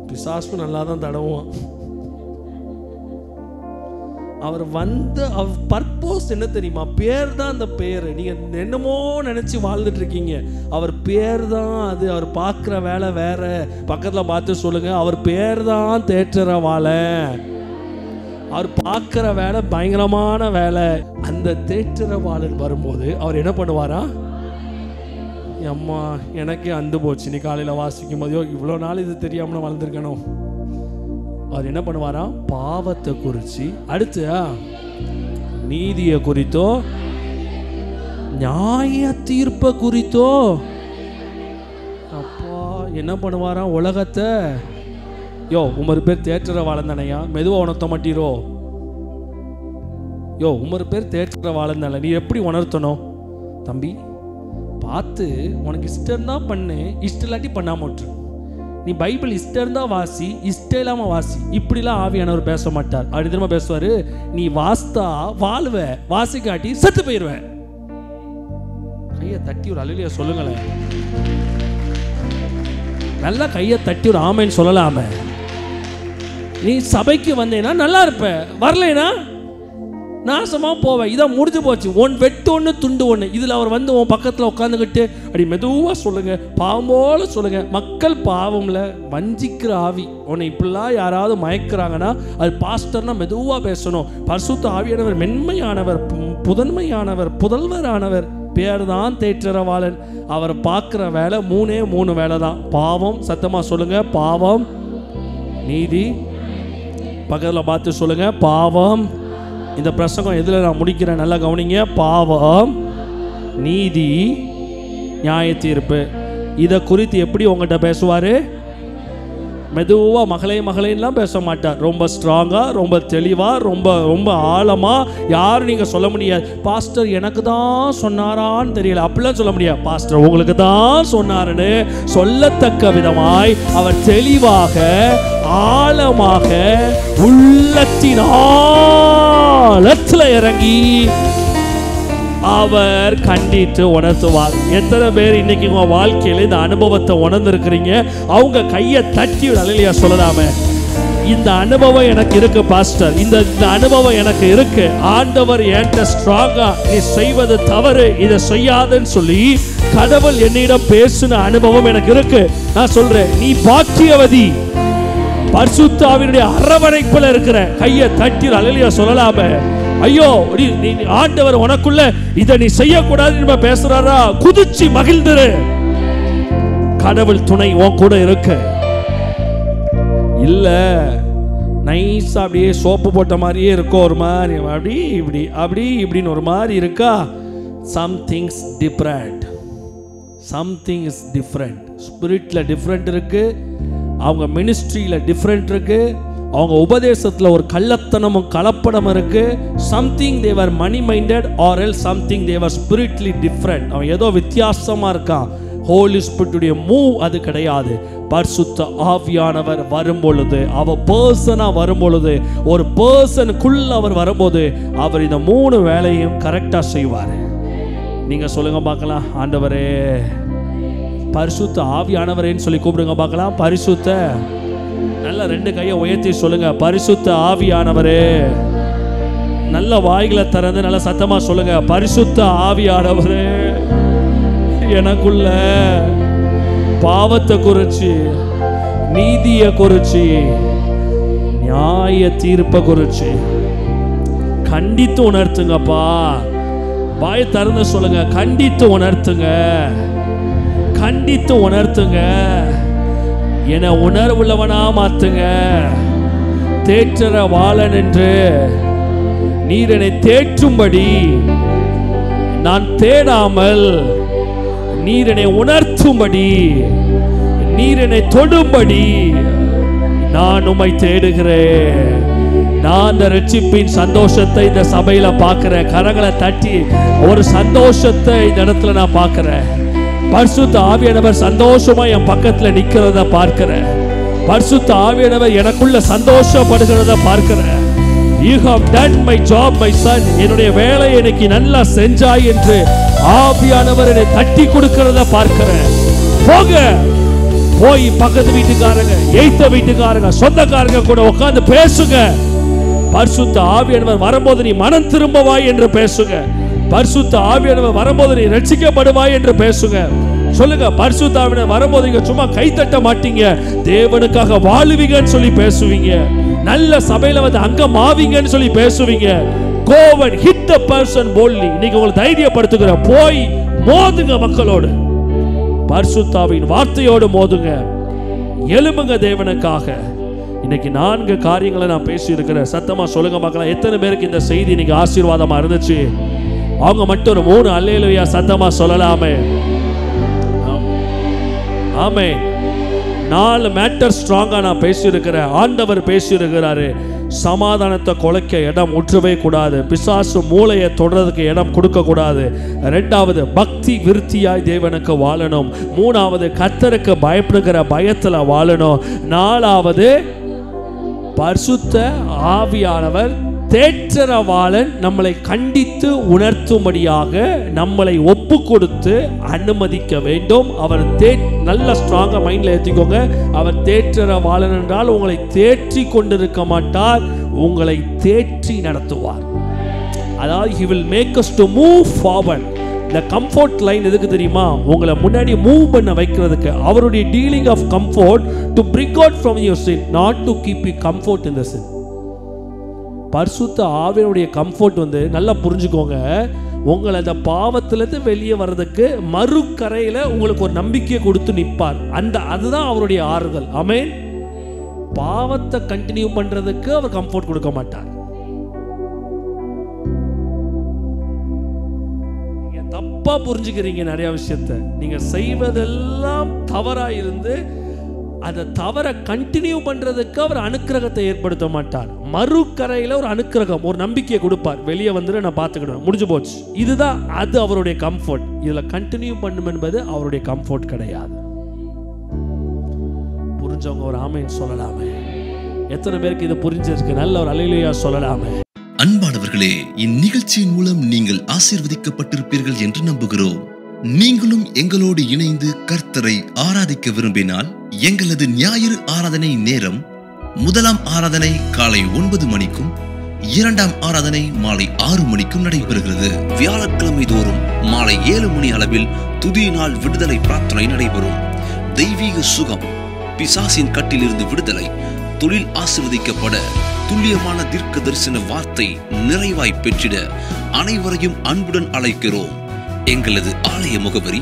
பிசாசு நல்லா தான் தடவுவான். அவர் வந்து அவர் பர்போஸ் என்ன தெரியுமா? பேர் தான் அந்த பேர். நீங்கள் என்னமோ நினச்சி வாழ்ந்துட்டு இருக்கீங்க. அவர் பேர் தான் அது. அவர் பார்க்குற வேலை வேற. பக்கத்தில் பார்த்து சொல்லுங்க, அவர் பேர் தான் தேற்றரவாளன். அவர் பார்க்குற வேலை பயங்கரமான வேலை. அந்த தேற்றரவாளன் வரும்போது அவர் என்ன பண்ணுவாரா? அம்மா எனக்கே அந்து போச்சு. நீ காலையில் வாசிக்கும் போதோ இவ்வளோ நாள் இது தெரியாமல் வளர்ந்துருக்கணும். அவர் என்ன பண்ணுவாரா? பாவத்தை குறித்து, அடுத்து நீதியை குறித்தோ, நியாய தீர்ப்பை குறித்தோ, அப்பா என்ன பண்ணுவாரா? உலகத்தை உமரு பேர் தேற்றரவாளன் தானையா, மெதுவாக உணர்த்த மாட்டீரோ? உமரு பேர் தேற்றரவாளன் தானே, நீ எப்படி உணர்த்தணும்? தம்பி பார்த்து உனக்கு இஷ்டம் தான் பண்ணு, இஷ்டம் இல்லாட்டி பண்ணாம விட்டுரு. நீ பைபிள் இஷ்டம் இருந்தா வாசி, இஷ்டம் இல்லாம வாசி. இப்படிலாம் ஆவியானவர் பேச மாட்டார். அப்படி திரும்ப பேசுவாரு, நீ வாஸ்தா வாழ்வ, வாசி காட்டி செத்து போயிடுவ. கையை தட்டி ஒரு அல்லேலூயா சொல்லுங்களேன். நல்லா கையை தட்டி ஒரு ஆமைன்னு சொல்லலாமே. நீ சபைக்கு வந்தேன்னா நல்லா இருப்ப, வரலைன்னா நாசமாக போவேன். இதான் முடிஞ்சு போச்சு. ஒன் வெட்டு ஒன்று துண்டு ஒன்று. இதில் அவர் வந்து உன் பக்கத்தில் உட்காந்துக்கிட்டு அப்படி மெதுவாக சொல்லுங்கள், பாம்போல சொல்லுங்கள். மக்கள் பாவம்ல வஞ்சிக்கிற ஆவி. உன்னை இப்படிலாம் யாராவது மயக்கிறாங்கன்னா அது பாஸ்டர்னா மெதுவாக பேசணும். பரிசுத்த ஆவியானவர் மென்மையானவர், புதன்மையானவர், புதல்வரானவர், பேர் தான் தேற்றரவாளன். அவர் பார்க்குற வேலை 3 வேலை தான். பாவம், சத்தமாக சொல்லுங்கள், பாவம், நீதி. பக்கத்தில் பார்த்து சொல்லுங்கள், பாவம். இந்த பிரசங்கம் எதில் நான் முடிக்கிறேன், நல்லா கவனிங்க. பாவம், நீதி, நியாய தீர்ப்பு. இதை குறித்து எப்படி உங்கள்கிட்ட பேசுவார்? மெதுவாக மகளேன்லாம் பேச மாட்டார். ரொம்ப ஸ்ட்ராங்காக, ரொம்ப தெளிவாக, ரொம்ப ஆழமாக. யாரும் நீங்கள் சொல்ல முடியாது பாஸ்டர் எனக்கு தான் சொன்னாரான்னு தெரியல, அப்படிலாம் சொல்ல முடியாது. பாஸ்டர் உங்களுக்கு தான் சொன்னாருன்னு சொல்லத்தக்க விதமாய் அவர் தெளிவாக, ஆழமாக, உள்ளத்தின் ஆழத்தில் இறங்கி அவர் கண்டித்து உணர்த்துவார். எத்தனை பேர் இன்னைக்கு உங்க வாழ்க்கையில இந்த அனுபவத்தை உணர்ந்திருக்கிறீங்க? அவங்க கையை தட்டி அல்லேலூயா சொல்லலாமே. இந்த அனுபவம் எனக்கு இருக்கு பாஸ்டர், இந்த அனுபவம் எனக்கு இருக்கு. ஆண்டவர் என்கிட்ட ஸ்ட்ராங்கா நீ செய்வது தவறு, இதை செய்யாதுன்னு சொல்லி கடவுள் என்னிடம் பேசின அனுபவம் எனக்கு இருக்கு. நான் சொல்றேன், நீ பாக்கியவதி. பரிசுத்த ஆவியினுடைய அரவணைப்புல இருக்கிற கையை தட்டி அல்லேலூயா சொல்லலாமே. ஐயோ, நீ ஆண்டவர் உனக்குள்ள இதை நீ செய்யக்கூடாது பேசுறாரா, குதிச்சு மகிழ்ந்துரு. கடவுள் துணை உன் கூட இருக்கு. இல்ல நைஸா அப்படியே சோப்பு போட்ட மாதிரியே இருக்கும், ஒரு மாதிரி அப்படி இப்படி அப்படி இப்படின்னு ஒரு மாதிரி இருக்கா. Somethings different, something is different. ஸ்பிரிட்ல டிஃப்ரெண்ட் இருக்கு, அவங்க மினிஸ்ட்ரியில டிஃப்ரெண்ட் இருக்கு, அவங்க உபதேசத்தில் ஒரு கள்ளத்தனமும் கலப்படம் இருக்கு. Something there money minded or else something there spiritually different. அவன் ஏதோ வித்தியாசமா இருக்கான். ஹோலி ஸ்பிரிட்டுடைய மூவ் அது கிடையாது. பரிசுத்த ஆவியானவர் வரும்பொழுது, அவர் பர்சனா வரும்பொழுது, ஒரு பர்சனுக்குள்ள அவர் வரும்போது அவர் இந்த 3 வேலையும் கரெக்டா செய்வார். நீங்க சொல்லுங்க பார்க்கலாம், ஆண்டவரே பரிசுத்த ஆவியானவரேன்னு சொல்லி கூப்பிடுங்க பார்க்கலாம். பரிசுத்த, நல்ல 2 கையை உயர்த்தி சொல்லுங்க, பரிசுத்த ஆவியானவரே. நல்ல வாய்களை திறந்து நல்ல சத்தமா சொல்லுங்க, பரிசுத்த ஆவியானவரே எனக்குள்ள பாவத்தை குறிச்சு, நீதியை குறிச்சு, நியாய தீர்ப்பை குறிச்சு கண்டித்து உணர்த்துங்கப்பா. வாய் திறந்து சொல்லுங்க, கண்டித்து உணர்த்துங்க, கண்டித்து உணர்த்துங்க. என உணர்வுள்ளவனா மாத்துங்க. தேற்றற வாளன் என்று நீர் என்னை தேற்றும்படி நான் தேடாமல், நீர் என்னை உணர்த்தும்படி, நீர் என்னை தொடும்படி நான் உம்மை தேடுகிறேன். நான் அந்த ரட்சிப்பின் சந்தோஷத்தை இந்த சபையில பார்க்கிறேன். கரங்களை தட்டி ஒரு சந்தோஷத்தை இந்த இடத்துல நான் பார்க்கிறேன். பரிசுத்த ஆவியானவர் சந்தோஷமா என் பக்கத்துல நிக்கிறத பார்க்கிறேன். பரிசுத்த ஆவியானவர் எனக்குள்ள சந்தோஷப்படுகிறத பார்க்கிறேன். You have done my job, my son. என்னுடைய வேலையை இன்னைக்கு நல்லா செஞ்சாய் என்று ஆவியானவர் என்னை தட்டி கொடுக்கிறத பார்க்கிறேன். போங்க, போய் பக்கத்து வீட்டுக்காரங்க, எய்த்த வீட்டுக்காரங்க, சொந்தக்காரங்க கூட உட்கார்ந்து பேசுங்க. பரிசுத்த ஆவியானவர் வரும்போது நீ மனம் திரும்பவாய் என்று பேசுங்க. பரிசுத்த ஆவியானவர் வரும்போது நீ ரட்சிக்கப்படுவாய் என்று பேசுங்க. சொல்லுங்க, பரிசுத்த ஆவியானவர் வரும்போது நீங்க சும்மா கை தட்ட மாட்டீங்க, தேவனுக்காக வாழுவீங்கன்னு சொல்லி பேசுவீங்க. நல்ல சபையில வந்து அங்க மாவீங்கன்னு சொல்லி பேசுவீங்க. Go and hit the person boldly. இன்னைக்கு உங்களை தைரியப்படுத்துகிற, போய் மோதுங்க மக்களோடு, பரிசுத்த ஆவியின் வார்த்தையோடு மோதுங்க. எழும்புங்க தேவனுக்காக. இன்னைக்கு 4 காரியங்களை நான் பேசி இருக்கிறேன். சத்தமா சொல்லுங்க பார்க்கலாம், எத்தனை பேருக்கு இந்த செய்தி இன்னைக்கு ஆசீர்வாதமா இருந்துச்சு? அவங்க மட்டும் ஒரு 3 அல்லேலூயா சத்தமா சொல்லலாமே. ஆமே. 4 மேட்டர் ஸ்ட்ராங்கா நான் பேசியிருக்கிறேன். ஆண்டவர் பேசியிருக்கிறாரு. சமாதானத்தை குலைக்க இடம் உற்றவே கூடாது. பிசாசு மூளையை தொடர்றதுக்கு இடம் கொடுக்க கூடாது. 2வது பக்தி விருத்தியாய் தேவனுக்கு வாழணும். 3வது கர்த்தருக்கு பயப்படுகிற பயத்துல வாழணும். 4வது பரிசுத்த ஆவியானவர் தேற்றரவாளன் நம்மளை கண்டித்து உணர்த்தும்படியாக நம்மளை ஒப்பு கொடுத்து அனுமதிக்க வேண்டும். அவர் நல்ல ஸ்ட்ராங்கா மைண்ட்ல ஏற்றிக்கோங்க. அவர் தேற்றரவாளன் என்றால் உங்களை தேற்றி கொண்டிருக்க மாட்டார், உங்களை தேற்றி நடத்துவார். அதாவது he will make us to move forward. இந்த கம்ஃபர்ட் லைன் எதுக்கு தெரியுமா? உங்களை முன்னாடி மூவ் பண்ண வைக்கிறதுக்கு. அவருடைய dealing of comfort to bring out from your sin, not to keep you comfort in the sin. பரிசுத்த ஆவியுடைய கம்ஃபர்ட் நல்லா புரிஞ்சுக்கோங்க. உங்களை அந்த பாவத்திலிருந்து வெளியே வர்றதுக்கு மறுக்கரையில் உங்களுக்கு ஒரு நம்பிக்கையை கொடுத்து நிற்பார். அதுதான் அவருடைய ஆறுதல். ஆமென். பாவத்தை கண்டினியூ பண்றதுக்கு அவர் கம்ஃபர்ட் கொடுக்க மாட்டார். நீங்க தப்பா புரிஞ்சுக்கிறீங்க நிறைய விஷயத்தை. நீங்க செய்வதெல்லாம் தவறா இருந்து அதை தவற கண்டினியூ பண்றதுக்கு அவர் அனுக்கிரகத்தை ஏற்படுத்த மாட்டார். மறுக்கரையில் ஒரு அனுக்கிரகம், ஒரு நம்பிக்கையை கொடுப்பார். வெளியே வந்துட்டு நான் பார்த்துக்கிடுவேன், முடிஞ்சு போச்சு. இதுதான் அது அவருடைய கம்ஃபர்ட். இதில் கண்டினியூ பண்ணும் என்பது அவருடைய கம்ஃபர்ட் கிடையாது. புரிஞ்சவங்க ஒரு ஆமென் சொல்லலாமே. எத்தனை பேருக்கு இது புரிஞ்சிருக்கு? நல்ல ஒரு அல்லேலூயா சொல்லலாமே. அன்பானவர்களே, இந்நிகழ்ச்சியின் மூலம் நீங்கள் ஆசீர்வதிக்கப்பட்டிருப்பீர்கள் என்று நம்புகிறோம். நீங்களும் எங்களோடு இணைந்து கர்த்தரை ஆராதிக்க விரும்பினால் எங்களது ஞாயிறு ஆராதனை நேரம் முதலாம் ஆராதனை காலை 9 மணிக்கும் 2ஆம் ஆராதனை மாலை 6 மணிக்கும் நடைபெறுகிறது. வியாழக்கிழமை தோறும் மாலை 7 மணி அளவில் துதியினால் விடுதலை பிரார்த்தனை நடைபெறும். தெய்வீக சுகம், பிசாசின் கட்டிலிருந்து விடுதலை, தொழில் ஆசீர்வதிக்கப்பட, துல்லியமான தீர்க்க தரிசன வார்த்தை நிறைவாய் பெற்றிட அனைவரையும் அன்புடன் அழைக்கிறோம். எங்களது ஆலய முகவரி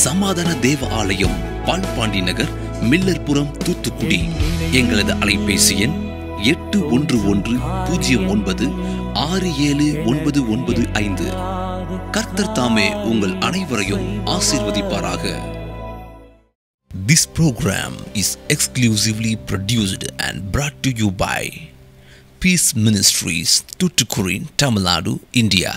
சமாதான தேவ ஆலயம், பால்பாண்டி நகர், மில்லர்புரம், தூத்துக்குடி. எங்களது அலைபேசி எண் 8119096795. கர்த்தர் தாமே உங்கள் அனைவரையும் ஆசீர்வதிப்பாராக. This program is exclusively produced and brought to you by Peace Ministries, Tuticorin, Tamil Nadu, India.